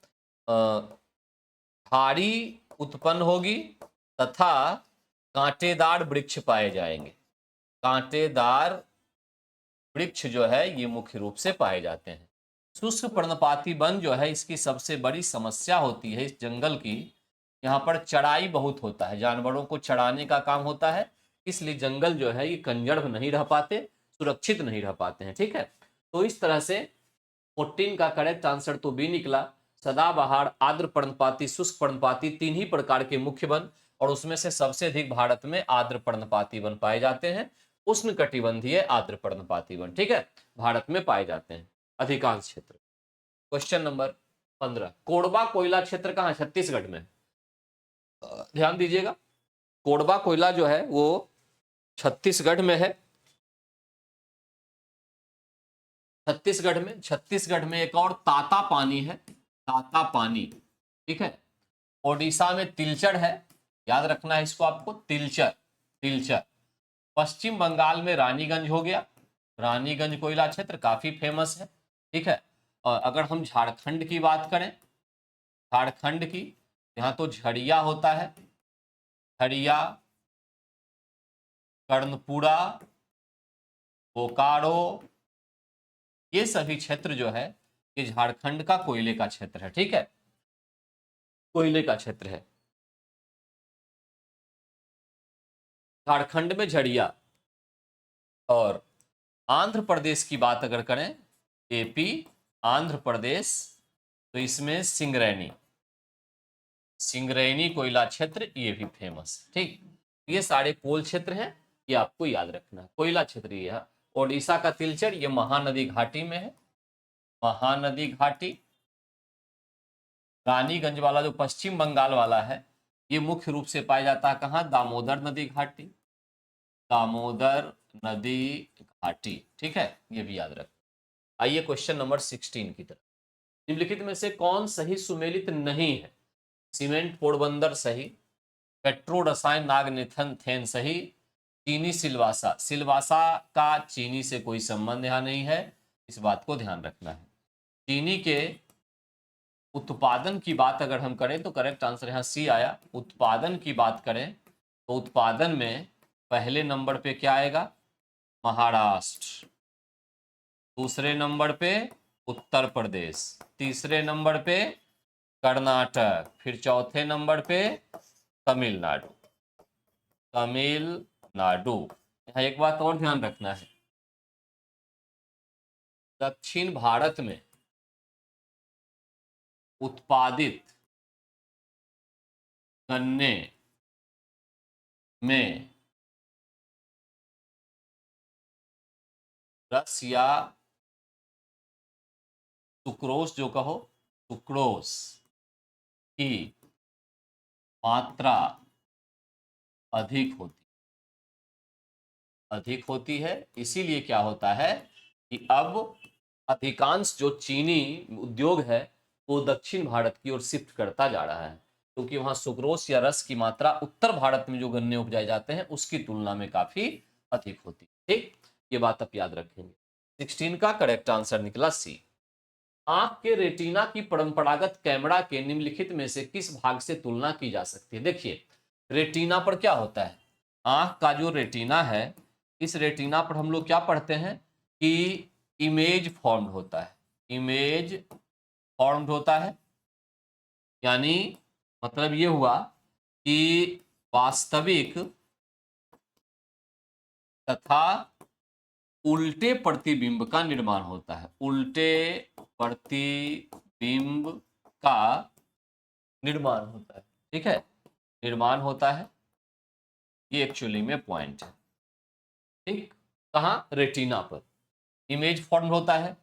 झाड़ी उत्पन्न होगी तथा कांटेदार वृक्ष पाए जाएंगे। कांटेदार वृक्ष जो है ये मुख्य रूप से पाए जाते हैं। शुष्क पर्णपाती वन जो है, इसकी सबसे बड़ी समस्या होती है इस जंगल की, यहाँ पर चराई बहुत होता है, जानवरों को चराने का काम होता है, इसलिए जंगल जो है ये कंजर्व नहीं रह पाते, सुरक्षित नहीं रह पाते हैं। ठीक है, तो इस तरह से 14 का करेक्ट आंसर तो बी निकला। सदाबहार, आर्द्र पर्णपाती, शुष्क पर्णपाती, 3 ही प्रकार के मुख्य वन, और उसमें से सबसे अधिक भारत में आर्द्र पर्णपाती वन पाए जाते हैं। उष्णकटिबंधीय आर्द्र पर्णपाती वन, ठीक है, भारत में पाए जाते हैं अधिकांश क्षेत्र। क्वेश्चन नंबर 15, कोरबा कोयला क्षेत्र कहाँ? छत्तीसगढ़ में। ध्यान दीजिएगा, कोरबा कोयला जो है वो छत्तीसगढ़ में है। छत्तीसगढ़ में एक और ताता पानी है, ताता पानी, ठीक है। ओडिशा में तिलचर है, याद रखना है इसको आपको, तिलचर, तिलचर। पश्चिम बंगाल में रानीगंज हो गया, रानीगंज कोयला क्षेत्र काफी फेमस है, ठीक है। और अगर हम झारखंड की बात करें, झारखंड की, यहाँ तो झड़िया होता है, झड़िया, कर्णपुरा, बोकारो, ये सभी क्षेत्र जो है ये झारखंड का कोयले का क्षेत्र है, ठीक है, कोयले का क्षेत्र है। झारखंड में झड़िया। और आंध्र प्रदेश की बात अगर करें, एपी, आंध्र प्रदेश, तो इसमें सिंगरैनी, सिंगरैनी कोयला क्षेत्र ये भी फेमस है, ठीक। ये सारे कोल क्षेत्र हैं, ये आपको याद रखना है, कोयला क्षेत्र ये है। ओडिशा का तिलचर ये महानदी घाटी में है, महानदी घाटी। रानीगंज वाला जो पश्चिम बंगाल वाला है ये मुख्य रूप से पाया जाता है कहाँ, दामोदर नदी घाटी, दामोदर नदी घाटी, ठीक है, ये भी याद रख। आइए क्वेश्चन नंबर 16 की तरफ। निम्नलिखित में से कौन सही सुमेलित नहीं है? सीमेंट पोरबंदर सही, पेट्रो रसायन नागनिथन थेन सही, चीनी सिलवासा, सिलवासा का चीनी से कोई संबंध यहाँ नहीं है, इस बात को ध्यान रखना है। चीनी के उत्पादन की बात अगर हम करें तो करेक्ट आंसर यहाँ सी आया। उत्पादन की बात करें तो उत्पादन में पहले नंबर पे क्या आएगा, महाराष्ट्र, दूसरे नंबर पे उत्तर प्रदेश, तीसरे नंबर पे कर्नाटक, फिर चौथे नंबर पे तमिलनाडु, तमिलनाडु। यहाँ एक बात और ध्यान रखना है, दक्षिण भारत में उत्पादित गन्ने में रस या सुक्रोस जो कहो, सुक्रोस की मात्रा अधिक होती है। इसीलिए क्या होता है कि अब अधिकांश जो चीनी उद्योग है वो दक्षिण भारत की ओर शिफ्ट करता जा रहा है, क्योंकि वहां सुक्रोस या रस की मात्रा उत्तर भारत में जो गन्ने उपजाए जाते हैं उसकी तुलना में काफी अधिक होती है, ठीक। ये बात आप याद रखेंगे। 16 का करेक्ट आंसर निकला सी। आंख के रेटिना की परंपरागत कैमरा के निम्नलिखित में से किस भाग से तुलना की जा सकती है? देखिए, रेटिना पर क्या होता है, आंख का जो रेटिना है, इस रेटिना पर हम लोग क्या पढ़ते हैं कि इमेज फॉर्म्ड होता है, इमेज फॉर्म्ड होता है। यानी मतलब ये हुआ कि वास्तविक तथा उल्टे प्रतिबिंब का निर्माण होता है, उल्टे प्रतिबिंब का निर्माण होता है, ठीक है, निर्माण होता है। ये एक्चुअली में पॉइंट है, ठीक। कहाँ, रेटिना पर इमेज फॉर्म होता है।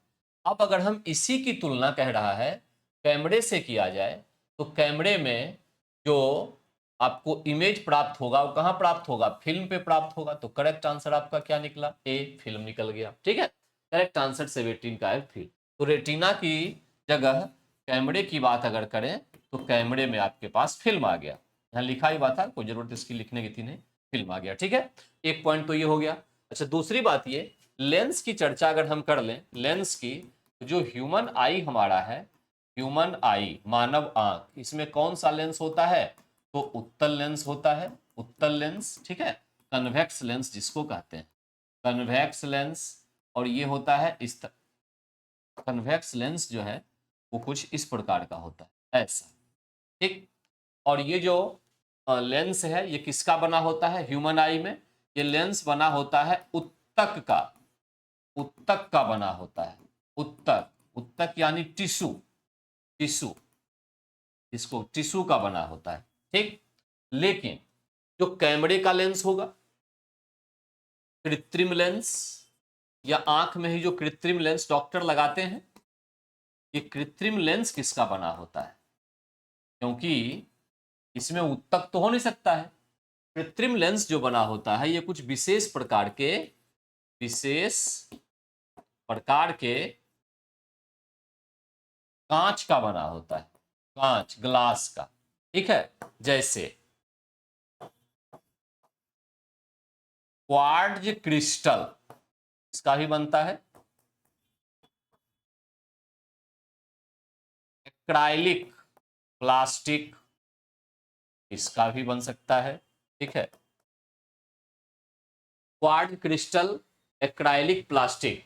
अब अगर हम इसी की तुलना कह रहा है कैमरे से किया जाए तो कैमरे में जो आपको इमेज प्राप्त होगा वो कहाँ प्राप्त होगा, फिल्म पे प्राप्त होगा। तो करेक्ट आंसर आपका क्या निकला, ए, फिल्म निकल गया, ठीक है। करेक्ट आंसर 17 का है फिल्म। तो रेटिना की जगह कैमरे की बात अगर करें तो कैमरे में आपके पास फिल्म आ गया, यहाँ लिखा ही बात था, कोई जरूरत इसकी लिखने की थी नहीं, फिल्म आ गया, ठीक है। एक पॉइंट तो ये हो गया। अच्छा, दूसरी बात ये, लेंस की चर्चा अगर हम कर लें, लेंस की, जो ह्यूमन आई हमारा है, ह्यूमन आई, मानव आंख, इसमें कौन सा लेंस होता है, तो उत्तल लेंस होता है, उत्तल लेंस, ठीक है। कन्वेक्स लेंस जिसको कहते हैं, कन्वेक्स लेंस। और ये होता है इस तरह, कन्वेक्स लेंस जो है वो कुछ इस प्रकार का होता है, ऐसा, ठीक। और ये जो लेंस है ये किसका बना होता है, ह्यूमन आई में ये लेंस बना होता है उत्तक का, उत्तक का बना होता है, उत्तक, उत्तक यानी टिश्यू, टिश्यू, इसको टिश्यू का बना होता है, ठीक। लेकिन जो कैमरे का लेंस होगा, कृत्रिम लेंस, या आंख में ही जो कृत्रिम लेंस डॉक्टर लगाते हैं, ये कृत्रिम लेंस किसका बना होता है, क्योंकि इसमें उत्तक तो हो नहीं सकता है। कृत्रिम लेंस जो बना होता है ये कुछ विशेष प्रकार के, विशेष प्रकार के कांच का बना होता है, कांच, ग्लास का, ठीक है। जैसे क्वार्ट्ज क्रिस्टल, इसका भी बनता है। एक्राइलिक प्लास्टिक, इसका भी बन सकता है, ठीक है। Quartz crystal, acrylic plastic,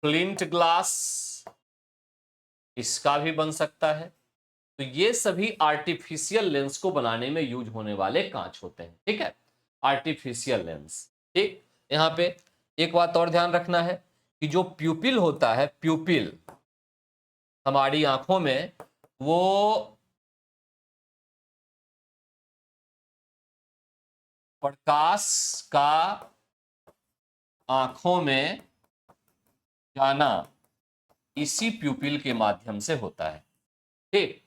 flint glass, इसका भी बन सकता है। तो ये सभी आर्टिफिशियल लेंस को बनाने में यूज होने वाले कांच होते हैं, ठीक है। आर्टिफिशियल लेंस, ठीक। यहाँ पे एक बात और ध्यान रखना है कि जो प्यूपिल होता है, प्यूपिल हमारी आंखों में, वो प्रकाश का आंखों में जाना इसी प्यूपिल के माध्यम से होता है, ठीक।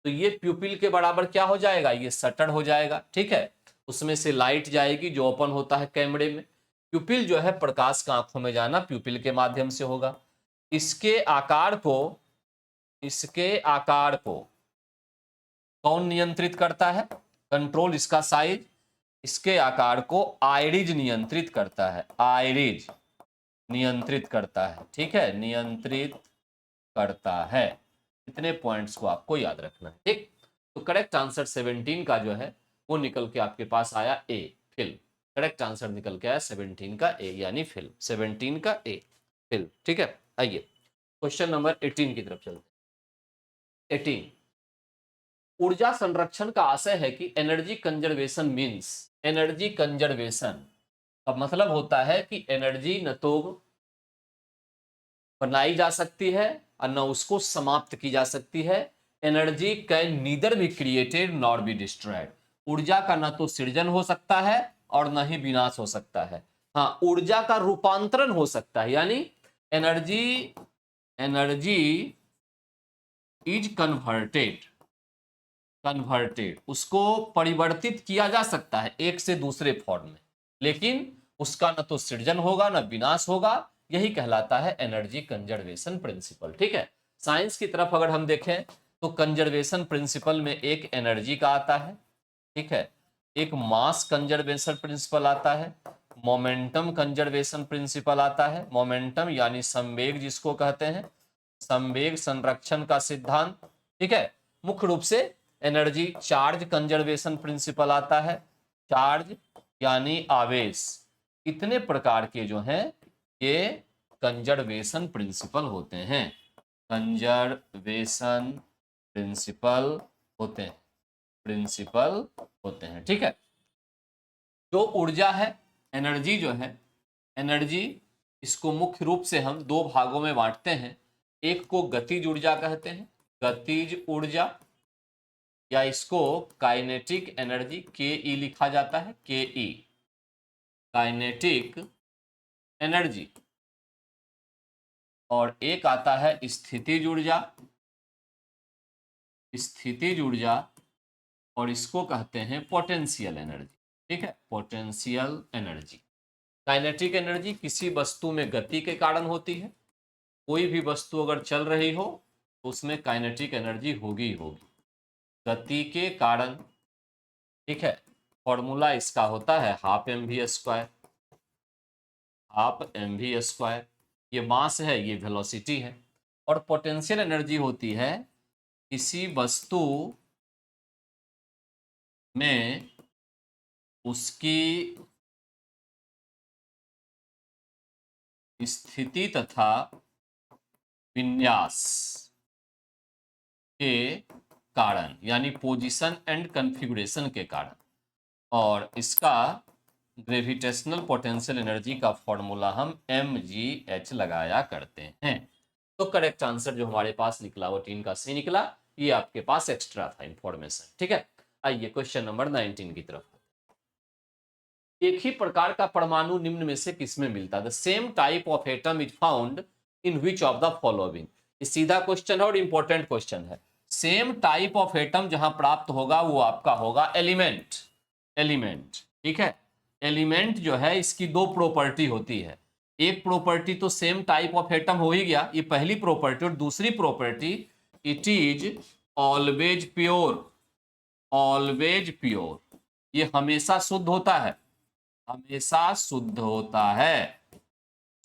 तो ये प्यूपिल के बराबर क्या हो जाएगा, ये शटर हो जाएगा, ठीक है। उसमें से लाइट जाएगी जो ओपन होता है कैमरे में। प्यूपिल जो है प्रकाश का आंखों में जाना प्यूपिल के माध्यम से होगा। इसके आकार को, इसके आकार को कौन नियंत्रित करता है, कंट्रोल इसका साइज, इसके आकार को आइरिज नियंत्रित करता है, आइरिज नियंत्रित करता है, ठीक है, नियंत्रित करता है। इतने पॉइंट्स को आपको याद रखना है, ठीक। तो करेक्ट आंसर 17 का जो है वो निकल के आपके पास आया ए, फिल्म। करेक्ट आंसर निकल के आया 17 का ए, यानी फिल्म। 17 का ए, फिल्म, ठीक है। आइए क्वेश्चन नंबर 18 की तरफ चलते हैं। 18, ऊर्जा संरक्षण का आशय है कि energy conservation means, energy conservation का मतलब होता है कि एनर्जी न तो बनाई जा सकती है और न उसको समाप्त की जा सकती है। Energy can neither be created nor be destroyed, ऊर्जा का न तो सृजन हो सकता है और न ही विनाश हो सकता है। हाँ, ऊर्जा का रूपांतरण हो सकता है, यानी energy, energy is converted, converted, उसको परिवर्तित किया जा सकता है एक से दूसरे फॉर्म में, लेकिन उसका न तो सृजन होगा न विनाश होगा। यही कहलाता है एनर्जी कंजर्वेशन प्रिंसिपल, ठीक है। साइंस की तरफ अगर हम देखें तो कंजर्वेशन प्रिंसिपल में एक एनर्जी का आता है, ठीक है, एक मास कंजर्वेशन प्रिंसिपल आता है, मोमेंटम कंजर्वेशन प्रिंसिपल आता है। मोमेंटम यानी संवेग जिसको कहते हैं, संवेग संरक्षण का सिद्धांत, ठीक है। मुख्य रूप से एनर्जी चार्ज कंजर्वेशन प्रिंसिपल आता है, चार्ज यानी आवेश। इतने प्रकार के जो हैं ये कंजर्वेशन प्रिंसिपल होते हैं, कंजर्वेशन प्रिंसिपल होते हैं, प्रिंसिपल होते हैं, ठीक है। जो ऊर्जा है, एनर्जी जो है, एनर्जी, इसको मुख्य रूप से हम दो भागों में बांटते हैं। एक को गतिज ऊर्जा कहते हैं, गतिज ऊर्जा, या इसको काइनेटिक एनर्जी, के ई लिखा जाता है, के ई, काइनेटिक एनर्जी। और एक आता है स्थितिज ऊर्जा, स्थितिज ऊर्जा, और इसको कहते हैं पोटेंशियल एनर्जी, ठीक है, पोटेंशियल एनर्जी। काइनेटिक एनर्जी किसी वस्तु में गति के कारण होती है, कोई भी वस्तु अगर चल रही हो तो उसमें काइनेटिक एनर्जी होगी ही होगी, गति के कारण, ठीक है। फॉर्मूला इसका होता है half M V square, half M V square. ये मास है, ये वेलोसिटी है। और पोटेंशियल एनर्जी होती है किसी वस्तु में उसकी स्थिति तथा विन्यास के कारण, यानी पोजीशन एंड कॉन्फ़िगरेशन के कारण। और इसका ग्रेविटेशनल पोटेंशियल एनर्जी का फॉर्मूला हम mgh लगाया करते हैं। तो करेक्ट आंसर जो हमारे पास निकला वो 3 का सी निकला। ये आपके पास एक्स्ट्रा था इंफॉर्मेशन, ठीक है। आइए क्वेश्चन नंबर 19 की तरफ। एक ही प्रकार का परमाणु निम्न में से किसमें मिलता है? The same type of atom is found in which of the following. ये सीधा क्वेश्चन है और इंपॉर्टेंट क्वेश्चन है। सेम टाइप ऑफ एटम जहां प्राप्त होगा वो आपका होगा एलिमेंट, एलिमेंट, ठीक है। एलिमेंट जो है इसकी दो प्रॉपर्टी होती है। एक प्रॉपर्टी तो सेम टाइप ऑफ एटम हो ही गया, ये पहली प्रॉपर्टी, और दूसरी property it is always pure. Always pure, ये हमेशा शुद्ध होता है, हमेशा शुद्ध होता है।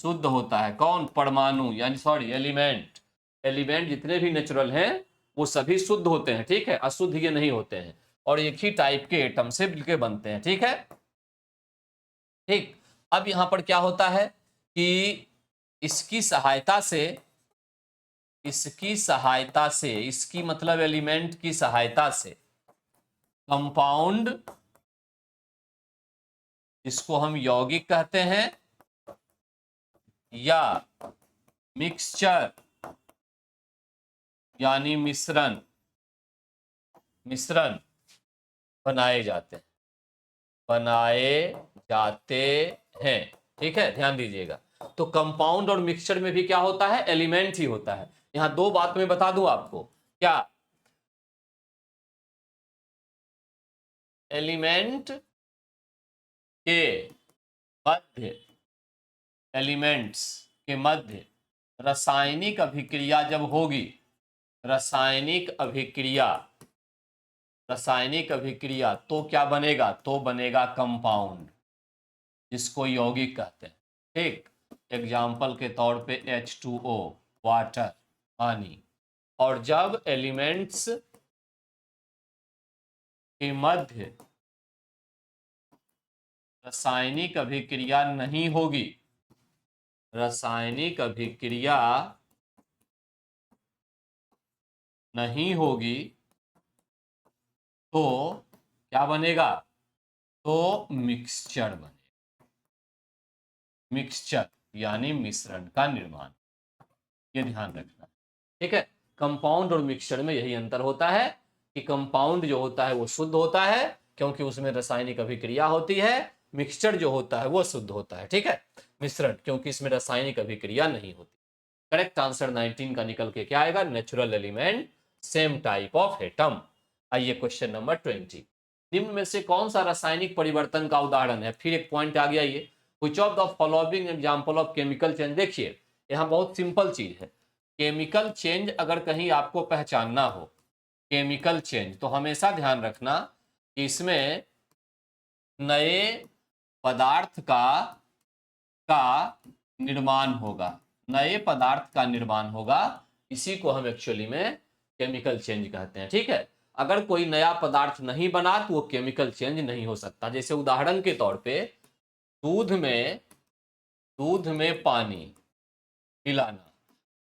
शुद्ध होता है कौन? परमाणु, यानी सॉरी एलिमेंट। एलिमेंट जितने भी नेचुरल हैं वो सभी शुद्ध होते हैं, ठीक है, अशुद्ध ये नहीं होते हैं, और एक ही टाइप के एटम से मिलकर बनते हैं, ठीक है। ठीक, अब यहां पर क्या होता है कि इसकी सहायता से, इसकी मतलब एलिमेंट की सहायता से कंपाउंड, जिसको हम यौगिक कहते हैं, या मिक्सचर यानी मिश्रण बनाए जाते हैं। ठीक है, ध्यान दीजिएगा। तो कंपाउंड और मिक्सचर में भी क्या होता है? एलिमेंट ही होता है। यहां दो बात मैं बता दूं आपको, क्या एलिमेंट के मध्य, एलिमेंट्स के मध्य रासायनिक अभिक्रिया जब होगी, रासायनिक अभिक्रिया तो क्या बनेगा? तो बनेगा कंपाउंड, जिसको यौगिक कहते हैं। ठीक, एग्जाम्पल के तौर पे H2O, वाटर, पानी। और जब एलिमेंट्स के मध्य रासायनिक अभिक्रिया नहीं होगी, रासायनिक अभिक्रिया नहीं होगी, तो क्या बनेगा? तो मिक्सचर बनेगा। मिक्सचर यानी मिश्रण का निर्माण, ये ध्यान रखना, ठीक है। कंपाउंड और मिक्सचर में यही अंतर होता है कि कंपाउंड जो होता है वो शुद्ध होता है क्योंकि उसमें रासायनिक अभिक्रिया होती है, मिक्सचर जो होता है वो शुद्ध होता है, ठीक है। मिश्रण, क्योंकि इसमें रासायनिक अभिक्रिया नहीं होती। करेक्ट आंसर 19 का निकल के क्या आएगा? Natural element, same type of atom. आइए क्वेश्चन नंबर 20, निम्न में से कौन सा रासायनिक परिवर्तन का उदाहरण है? फिर एक पॉइंट आ गया ये, which of the following example of chemical change. देखिए यहाँ बहुत सिंपल चीज है, केमिकल चेंज अगर कहीं आपको पहचानना हो, केमिकल चेंज, तो हमेशा ध्यान रखना कि इसमें नए पदार्थ का निर्माण होगा, नए पदार्थ का निर्माण होगा, इसी को हम एक्चुअली में केमिकल चेंज कहते हैं, ठीक है। अगर कोई नया पदार्थ नहीं बना तो वो केमिकल चेंज नहीं हो सकता। जैसे उदाहरण के तौर पे दूध में पानी मिलाना,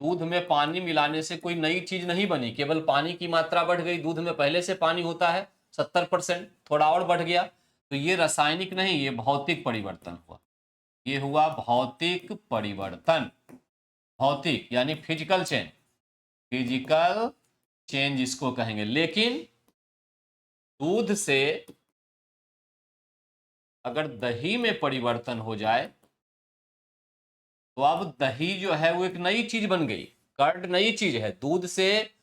दूध में पानी मिलाने से कोई नई चीज नहीं बनी, केवल पानी की मात्रा बढ़ गई। दूध में पहले से पानी होता है 70%, थोड़ा और बढ़ गया, तो ये रासायनिक नहीं, ये भौतिक परिवर्तन हुआ। ये हुआ भौतिक परिवर्तन, भौतिक यानी फिजिकल चेंज, फिजिकल चेंज इसको कहेंगे। लेकिन दूध से अगर दही में परिवर्तन हो जाए तो अब दही जो है वो एक नई चीज बन गई, कर्ड नई चीज है। दूध से,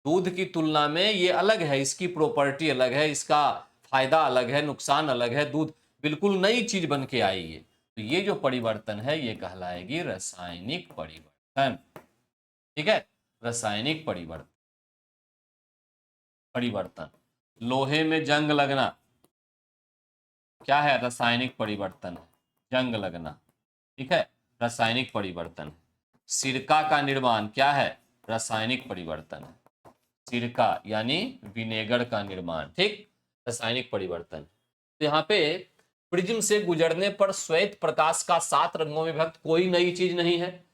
दूध की तुलना में ये अलग है, इसकी प्रॉपर्टी अलग है, इसका फायदा अलग है, नुकसान अलग है। दूध बिल्कुल नई चीज बन के आई है, तो ये जो परिवर्तन है ये कहलाएगी रासायनिक परिवर्तन, ठीक है। रासायनिक परिवर्तन। लोहे में जंग लगना क्या है? रासायनिक परिवर्तन है, जंग लगना, ठीक है, रासायनिक परिवर्तन। सिरका का निर्माण क्या है? रासायनिक परिवर्तन है, सिरका यानी विनेगर का निर्माण, ठीक, रासायनिक परिवर्तन। तो यहाँ पे प्रिज्म से गुजरने पर श्वेत प्रकाश का 7 रंगों में विभक्त कोई नई चीज नहीं है।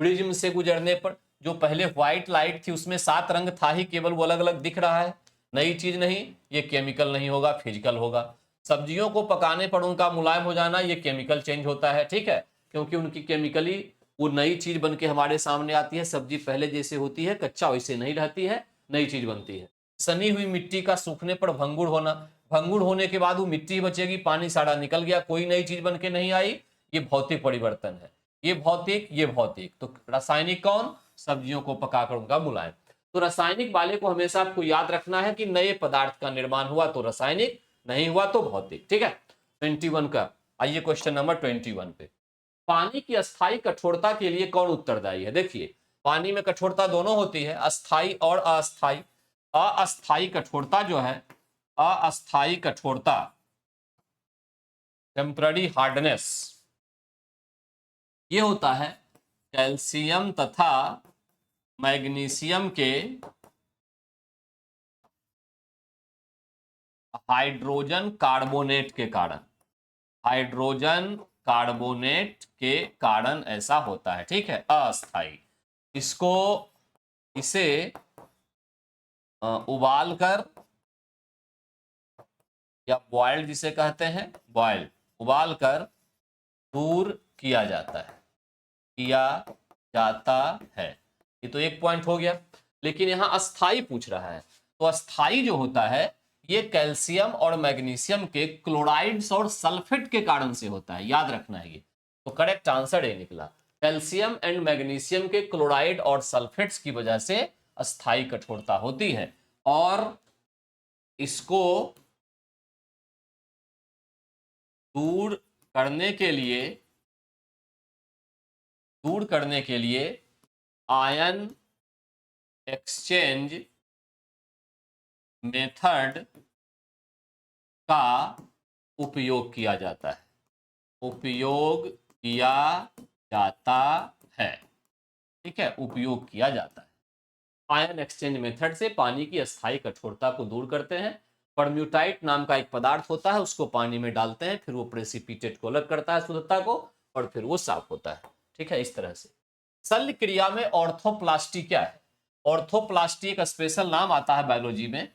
प्रिज्म से गुजरने पर जो पहले व्हाइट लाइट थी उसमें 7 रंग था ही, केवल वो अलग अलग दिख रहा है, नई चीज नहीं। ये केमिकल नहीं होगा, फिजिकल होगा। सब्जियों को पकाने पर उनका मुलायम हो जाना, ये केमिकल चेंज होता है, ठीक है, क्योंकि उनकी केमिकली वो नई चीज बन के हमारे सामने आती है। सब्जी पहले जैसे होती है कच्चा वैसे नहीं रहती है, नई चीज बनती है। सनी हुई मिट्टी का सूखने पर भंगुर होना, भंगुर होने के बाद वो मिट्टी बचेगी, पानी सारा निकल गया, कोई नई चीज बन के नहीं आई, ये भौतिक परिवर्तन है। ये भौतिक, ये भौतिक, तो रासायनिक कौन? सब्जियों को पकाकर उनका मुलायम। तो रासायनिक वाले को हमेशा आपको याद रखना है कि नए पदार्थ का निर्माण हुआ तो रासायनिक, नहीं हुआ तो भौतिक, ठीक है। 21 का। आइए क्वेश्चन नंबर 21 पे। पानी की अस्थायी कठोरता के लिए कौन उत्तरदायी है? देखिए, पानी में कठोरता दोनों होती है, अस्थायी और अस्थायी। अस्थायी कठोरता जो है, अस्थायी कठोरता, टेम्पररी हार्डनेस, ये होता है कैल्शियम तथा मैग्नीशियम के हाइड्रोजन कार्बोनेट के कारण, हाइड्रोजन कार्बोनेट के कारण ऐसा होता है। ठीक है, अस्थाई। इसको, इसे उबाल कर, या बॉइल्ड जिसे कहते हैं, बॉइल, उबाल कर दूर किया जाता है, किया जाता है। ये तो एक पॉइंट हो गया। लेकिन यहां अस्थाई पूछ रहा है, तो अस्थाई जो होता है ये कैल्शियम और मैग्नीशियम के क्लोराइड्स और सल्फेट के कारण से होता है, याद रखना है ये। तो करेक्ट आंसर ये निकला, कैल्शियम एंड मैग्नीशियम के क्लोराइड और सल्फेट्स की वजह से अस्थाई कठोरता होती है। और इसको दूर करने के लिए, दूर करने के लिए आयन एक्सचेंज मेथड का उपयोग किया जाता है, उपयोग किया जाता है। ठीक है, उपयोग किया जाता है। आयन एक्सचेंज मेथड से पानी की अस्थायी कठोरता को दूर करते हैं। परम्यूटाइट नाम का एक पदार्थ होता है, उसको पानी में डालते हैं, फिर वो प्रेसिपिटेट को अलग करता है शुद्धता को, और फिर वो साफ होता है। ठीक है, इस तरह से। शल्य क्रिया में ऑर्थोप्लास्टी क्या है? ऑर्थोप्लास्टी एक स्पेशल नाम आता है बायोलॉजी में।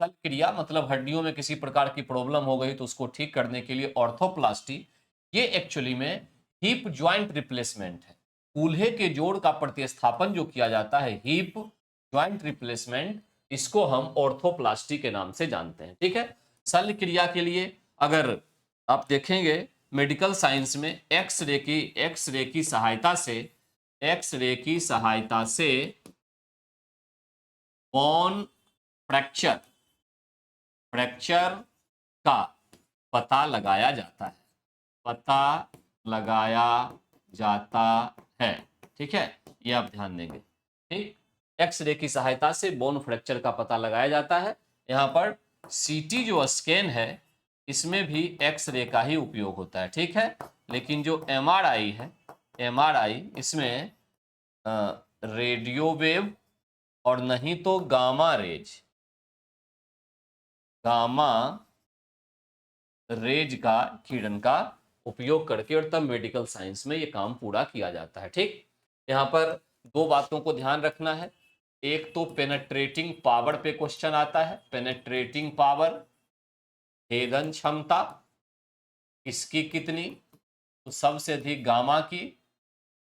शल्य क्रिया मतलब हड्डियों में किसी प्रकार की प्रॉब्लम हो गई तो उसको ठीक करने के लिए ऑर्थोप्लास्टी, ये एक्चुअली में हिप ज्वाइंट रिप्लेसमेंट है। कूल्हे के जोड़ का प्रतिस्थापन जो किया जाता है, हिप ज्वाइंट रिप्लेसमेंट, इसको हम ऑर्थोप्लास्टी के नाम से जानते हैं। ठीक है, शल्य क्रिया के लिए अगर आप देखेंगे मेडिकल साइंस में एक्सरे की सहायता से, एक्सरे की सहायता से बोन फ्रैक्चर, फ्रैक्चर का पता लगाया जाता है, पता लगाया जाता है। ठीक है, ये आप ध्यान देंगे। ठीक, एक्सरे की सहायता से बोन फ्रैक्चर का पता लगाया जाता है। यहाँ पर सीटी जो स्कैन है, इसमें भी एक्सरे का ही उपयोग होता है। ठीक है, लेकिन जो एमआरआई है, एमआरआई, इसमें रेडियो वेव और नहीं तो गामा रेज, गामा रेज का किरण का उपयोग करके, और तब मेडिकल साइंस में ये काम पूरा किया जाता है। ठीक, यहाँ पर दो बातों को ध्यान रखना है। एक तो पेनेट्रेटिंग पावर पे क्वेश्चन आता है, पेनेट्रेटिंग पावर, भेदन क्षमता, इसकी कितनी? तो सबसे अधिक गामा की,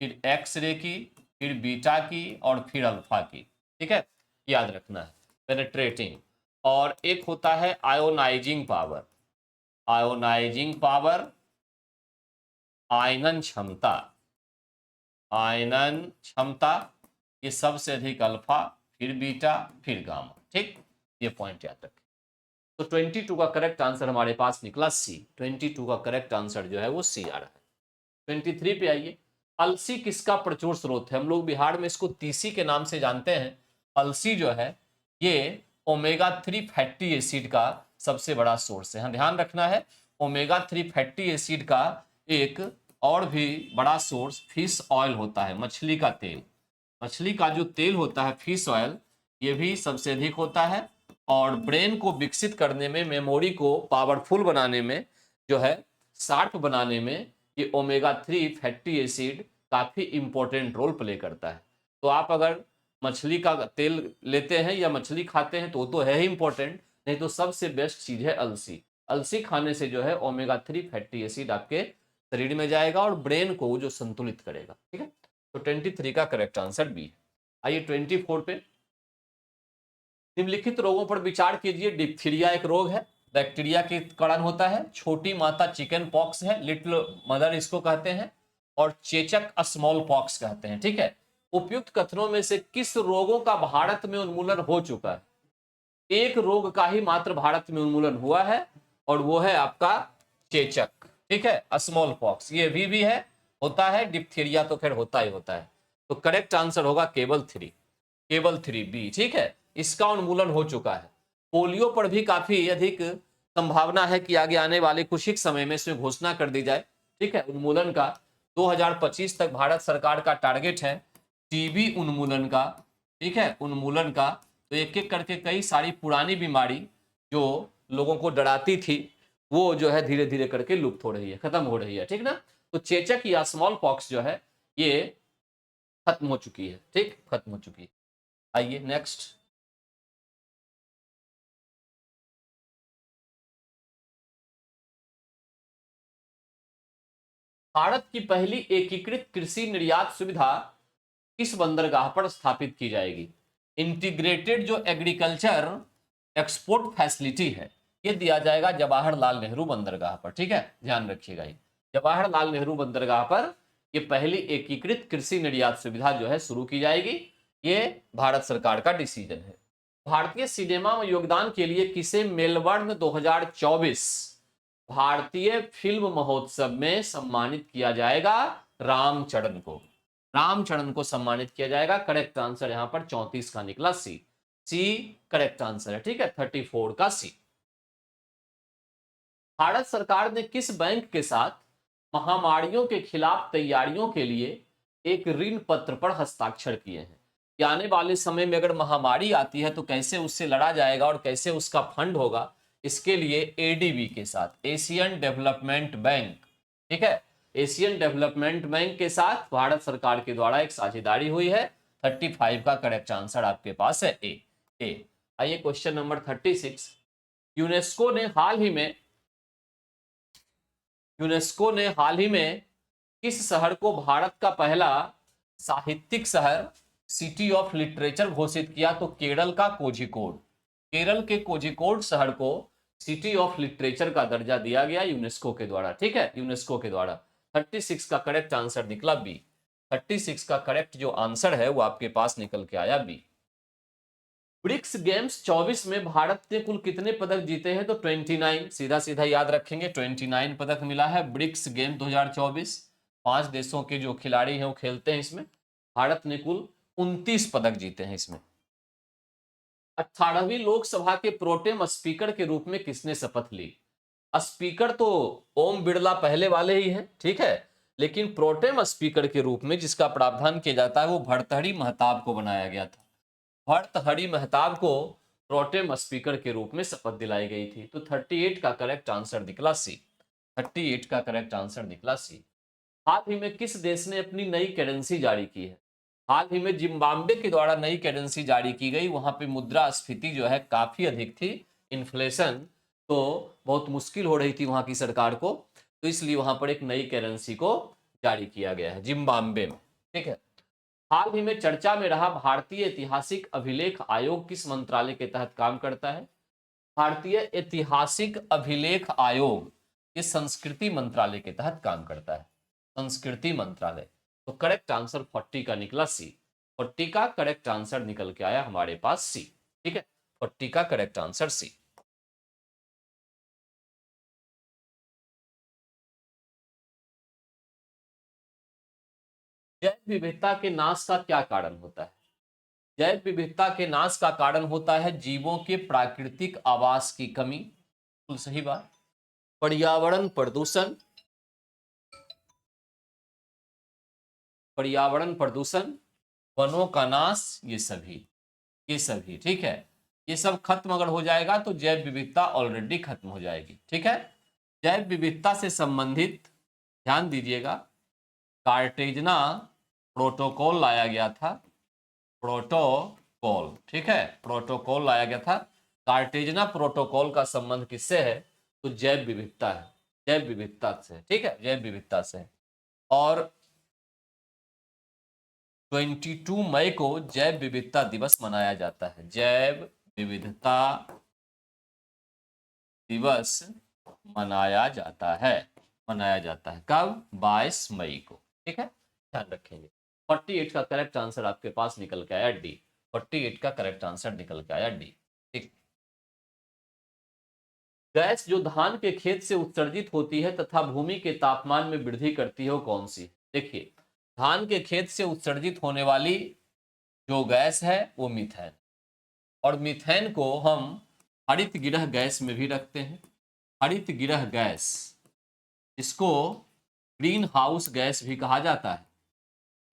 फिर एक्सरे की, फिर बीटा की, और फिर अल्फा की। ठीक है, याद रखना है पेनेट्रेटिंग। और एक होता है आयोनाइजिंग पावर, आयोनाइजिंग पावर, आयनन क्षमता, आयनन क्षमता, ये सबसे अधिक अल्फा, फिर बीटा, फिर गामा। ठीक, ये पॉइंट याद रखें। तो 22 का करेक्ट आंसर हमारे पास निकला सी। 22 का करेक्ट आंसर जो है वो सी आ रहा है। 23 पे आइए। अलसी किसका प्रचुर स्रोत है? हम लोग बिहार में इसको तीसी के नाम से जानते हैं। अलसी जो है ये ओमेगा 3 फैटी एसिड का सबसे बड़ा सोर्स है। ध्यान रखना है, ओमेगा 3 फैटी एसिड का एक और भी बड़ा सोर्स फिश ऑयल होता है, मछली का तेल। मछली का जो तेल होता है, फिश ऑयल, ये भी सबसे अधिक होता है। और ब्रेन को विकसित करने में, मेमोरी को पावरफुल बनाने में, जो है शार्प बनाने में, ये ओमेगा 3 फैटी एसिड काफी इंपॉर्टेंट रोल प्ले करता है। तो आप अगर मछली का तेल लेते हैं या मछली खाते हैं तो वो तो है ही इंपॉर्टेंट, नहीं तो सबसे बेस्ट चीज है अलसी। अलसी खाने से जो है ओमेगा 3 फैटी एसिड आपके शरीर में जाएगा और ब्रेन को जो संतुलित करेगा। ठीक है, तो 23 का करेक्ट आंसर बी है। आइए 24 पे। निम्नलिखित रोगों पर विचार कीजिए। डिप्थीरिया एक रोग है, बैक्टीरिया के कारण होता है। छोटी माता चिकन पॉक्स है, लिटिल मदर इसको कहते हैं। और चेचक स्मॉल पॉक्स कहते हैं। ठीक है, उपयुक्त कथनों में से किस रोगों का भारत में उन्मूलन हो चुका है? एक रोग का ही मात्र भारत में उन्मूलन हुआ है, और वो है आपका चेचक, ठीक है, स्मॉल पॉक्स, ये भी है, होता है, डिप्थीरिया तो खैर होता ही होता है। तो करेक्ट आंसर होगा केवल 3, केवल 3 बी, ठीक है। इसका उन्मूलन हो चुका है। पोलियो पर भी काफी अधिक संभावना है कि आगे आने वाले कुछ ही समय में इसमें घोषणा कर दी जाए, ठीक है, उन्मूलन का। 2025 तक भारत सरकार का टारगेट है टीबी उन्मूलन का, ठीक है, उन्मूलन का। तो एक एक करके कई सारी पुरानी बीमारी जो लोगों को डराती थी वो जो है धीरे धीरे करके लुप्त हो रही है, खत्म हो रही है, ठीक ना। तो चेचक या स्मॉल पॉक्स जो है ये खत्म हो चुकी है, ठीक, खत्म हो चुकी है। आइए नेक्स्ट। भारत की पहली एकीकृत कृषि निर्यात सुविधा किस बंदरगाह पर स्थापित की जाएगी? इंटीग्रेटेड जो एग्रीकल्चर एक्सपोर्ट फैसिलिटी है ये दिया जाएगा जवाहरलाल नेहरू बंदरगाह पर, ठीक है, ध्यान रखिएगा। ये जवाहरलाल नेहरू बंदरगाह पर ये पहली एकीकृत कृषि निर्यात सुविधा जो है शुरू की जाएगी। ये भारत सरकार का डिसीजन है। भारतीय सिनेमा में योगदान के लिए किसे मेलबर्न 2024 भारतीय फिल्म महोत्सव में सम्मानित किया जाएगा? रामचरण को, रामचरण को सम्मानित किया जाएगा। करेक्ट आंसर यहां पर 34 का निकला, सी, सी करेक्ट आंसर है, ठीक है, 34 का सी। भारत सरकार ने किस बैंक के साथ महामारियों के खिलाफ तैयारियों के लिए एक ऋण पत्र पर हस्ताक्षर किए हैं? कि आने वाले समय में अगर महामारी आती है तो कैसे उससे लड़ा जाएगा और कैसे उसका फंड होगा, इसके लिए एडीबी के साथ, एशियन डेवलपमेंट बैंक, ठीक है, एशियन डेवलपमेंट बैंक के साथ भारत सरकार के द्वारा एक साझेदारी हुई है। 35 का करेक्ट आंसर आपके पास है ए, ए। आइए क्वेश्चन नंबर 36। यूनेस्को ने हाल ही में यूनेस्को ने हाल ही में किस शहर को भारत का पहला साहित्यिक शहर, सिटी ऑफ लिटरेचर घोषित किया? तो केरल का कोझिकोड, केरल के कोझिकोड शहर को सिटी ऑफ लिटरेचर का दर्जा दिया गया यूनेस्को के द्वारा, ठीक है, यूनेस्को के द्वारा। 36 का करेक्ट आंसर निकला बी। 36 का करेक्ट जो आंसर है वो आपके पास निकल के आया बी। ब्रिक्स गेम्स 24 में भारत ने कुल कितने पदक जीते हैं? तो 29, सीधा सीधा याद रखेंगे, 29 पदक मिला है ब्रिक्स गेम 2024। 5 देशों के जो खिलाड़ी हैं वो खेलते हैं इसमें। भारत ने कुल 29 पदक जीते हैं इसमें। 18वीं लोकसभा के प्रोटेम स्पीकर के रूप में किसने शपथ ली? स्पीकर तो ओम बिरला पहले वाले ही हैं, ठीक है, लेकिन प्रोटेम स्पीकर के रूप में जिसका प्रावधान किया जाता है वो भर्तृहरि महताब को बनाया गया था। भर्तृहरि महताब को प्रोटेम स्पीकर के रूप में शपथ दिलाई गई थी। तो 38 का करेक्ट आंसर निकला सी। 38 का करेक्ट आंसर निकला सी। हाल ही में किस देश ने अपनी नई करेंसी जारी की है? हाल ही में जिम्बाब्वे के द्वारा नई करेंसी जारी की गई। वहां पे मुद्रास्फीति जो है काफी अधिक थी, इन्फ्लेशन तो बहुत मुश्किल हो रही थी वहां की सरकार को, तो इसलिए वहां पर एक नई करेंसी को जारी किया गया है जिम्बाब्वे में, ठीक है। हाल ही में चर्चा में रहा भारतीय ऐतिहासिक अभिलेख आयोग किस मंत्रालय के तहत काम करता है? भारतीय ऐतिहासिक अभिलेख आयोग इस संस्कृति मंत्रालय के तहत काम करता है, संस्कृति मंत्रालय। तो करेक्ट आंसर 40 का निकला सी। 40 का करेक्ट आंसर निकल के आया हमारे पास सी, ठीक है, 40 का करेक्ट आंसर सी। जैव विविधता के नाश का क्या कारण होता है? जैव विविधता के नाश का कारण होता है जीवों के प्राकृतिक आवास की कमी, बिल्कुल सही बात। पर्यावरण प्रदूषण, पर्यावरण प्रदूषण, वनों का नाश, ये सभी ठीक है, ये सब खत्म अगर हो जाएगा तो जैव विविधता ऑलरेडी खत्म हो जाएगी, ठीक है। जैव विविधता से संबंधित ध्यान दीजिएगा, कार्टेजना प्रोटोकॉल लाया गया था, प्रोटोकॉल, ठीक है, प्रोटोकॉल लाया गया था। कार्टेजना प्रोटोकॉल का संबंध किससे है? तो जैव विविधता है, जैव विविधता से, ठीक है, जैव विविधता से। और 22 मई को जैव विविधता दिवस मनाया जाता है। जैव विविधता दिवस मनाया जाता है, मनाया जाता है कब? 22 मई को, ठीक है, ध्यान रखेंगे। 48 का करेक्ट आंसर आपके पास निकल के आया डी। 48 का करेक्ट आंसर निकल के आया डी, ठीक। गैस जो धान के खेत से उत्सर्जित होती है तथा भूमि के तापमान में वृद्धि करती है वो कौन सी? देखिए, धान के खेत से उत्सर्जित होने वाली जो गैस है वो मीथेन, और मीथेन को हम हरित गृह गैस में भी रखते हैं। हरित गृह गैस, इसको ग्रीन हाउस गैस भी कहा जाता है।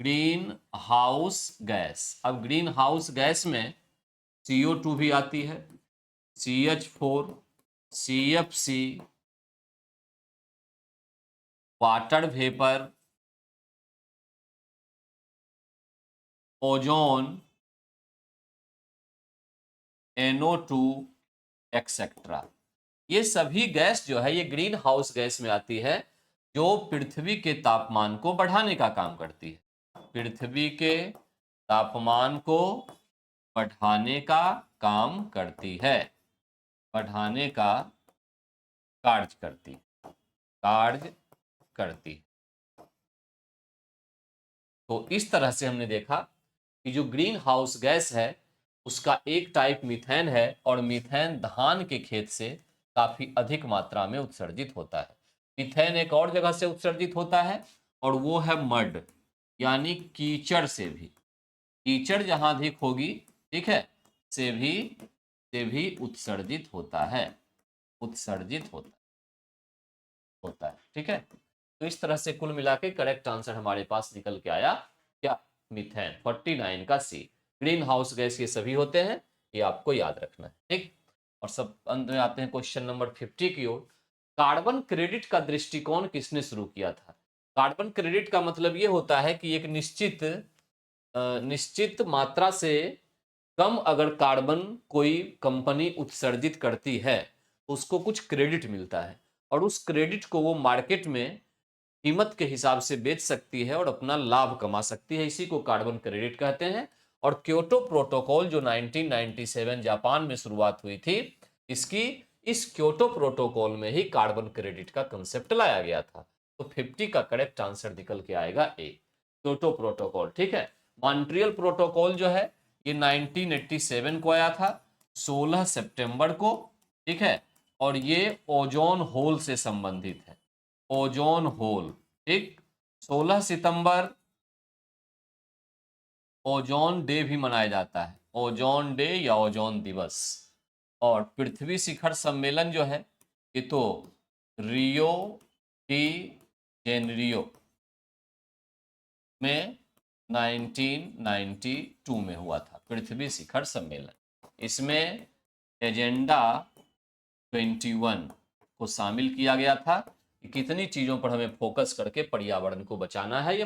Green house gas. अब ग्रीन हाउस गैस में CO2 भी आती है, CH4, CFC, water vapour, ozone, NO2 etcetera. ये सभी गैस जो है ये ग्रीन हाउस गैस में आती है, जो पृथ्वी के तापमान को बढ़ाने का काम करती है। पृथ्वी के तापमान को बढ़ाने का काम करती है, बढ़ाने का कार्य करती, कार्य करती। तो इस तरह से हमने देखा कि जो ग्रीन हाउस गैस है उसका एक टाइप मीथेन है, और मीथेन धान के खेत से काफी अधिक मात्रा में उत्सर्जित होता है। मीथेन एक और जगह से उत्सर्जित होता है, और वो है मड, यानी कीचड़ से भी। कीचड़ जहां अधिक होगी, ठीक है, से भी उत्सर्जित होता है, उत्सर्जित होता है, ठीक है। तो इस तरह से कुल मिला के करेक्ट आंसर हमारे पास निकल के आया क्या? मीथेन, 49 का सी। ग्रीन हाउस गैस ये सभी होते हैं, ये आपको याद रखना है, ठीक। और सब अंत में आते हैं क्वेश्चन नंबर 50 की ओर। कार्बन क्रेडिट का दृष्टिकोण किसने शुरू किया था? कार्बन क्रेडिट का मतलब ये होता है कि एक निश्चित मात्रा से कम अगर कार्बन कोई कंपनी उत्सर्जित करती है तो उसको कुछ क्रेडिट मिलता है, और उस क्रेडिट को वो मार्केट में कीमत के हिसाब से बेच सकती है और अपना लाभ कमा सकती है। इसी को कार्बन क्रेडिट कहते हैं। और क्योटो प्रोटोकॉल जो 1997 जापान में शुरुआत हुई थी, इस क्योटो प्रोटोकॉल में ही कार्बन क्रेडिट का कंसेप्ट लाया गया था। तो 50 का करेक्ट आंसर निकल के आएगा ए, क्योटो प्रोटोकॉल, ठीक है। मॉन्ट्रियल प्रोटोकॉल जो है ये 1987 को आया था, 16 सितंबर को, ठीक है। और ये ओजोन होल से संबंधित है, ओजोन होल, ठीक। 16 सितंबर ओजोन डे भी मनाया जाता है, ओजोन डे या ओजोन दिवस। और पृथ्वी शिखर सम्मेलन जो है ये तो रियो डी जेनेरियो में 1992 में हुआ था, पृथ्वी शिखर सम्मेलन। इसमें एजेंडा 21 को शामिल किया गया था कि कितनी चीजों पर हमें फोकस करके पर्यावरण को बचाना है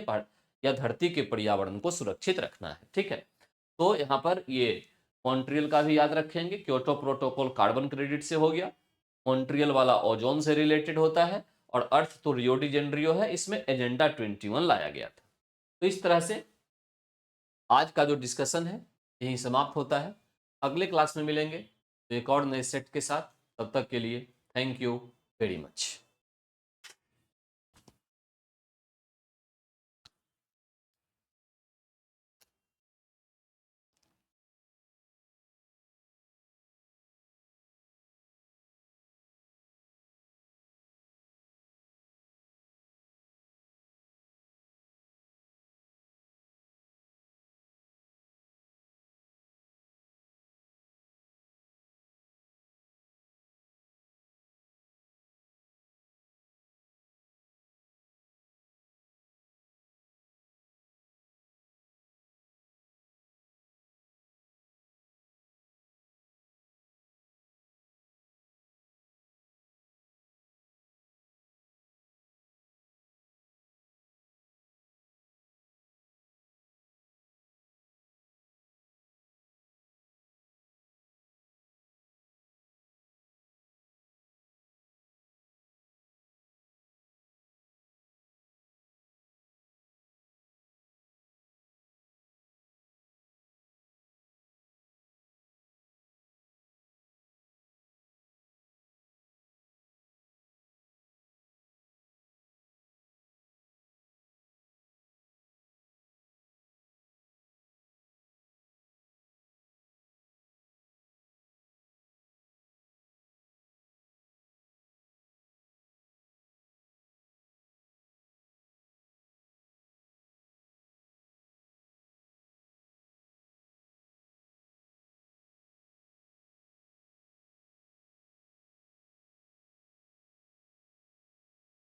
या धरती के पर्यावरण को सुरक्षित रखना है, ठीक है। तो यहाँ पर ये मॉन्ट्रियल का भी याद रखेंगे, क्योटो प्रोटोकॉल कार्बन क्रेडिट से हो गया, मॉन्ट्रियल वाला ओजोन से रिलेटेड होता है, और अर्थ तो रियो डी जेनेरियो है, इसमें एजेंडा 21 लाया गया था। तो इस तरह से आज का जो डिस्कशन है यही समाप्त होता है। अगले क्लास में मिलेंगे तो एक और नए सेट के साथ। तब तक के लिए थैंक यू वेरी मच।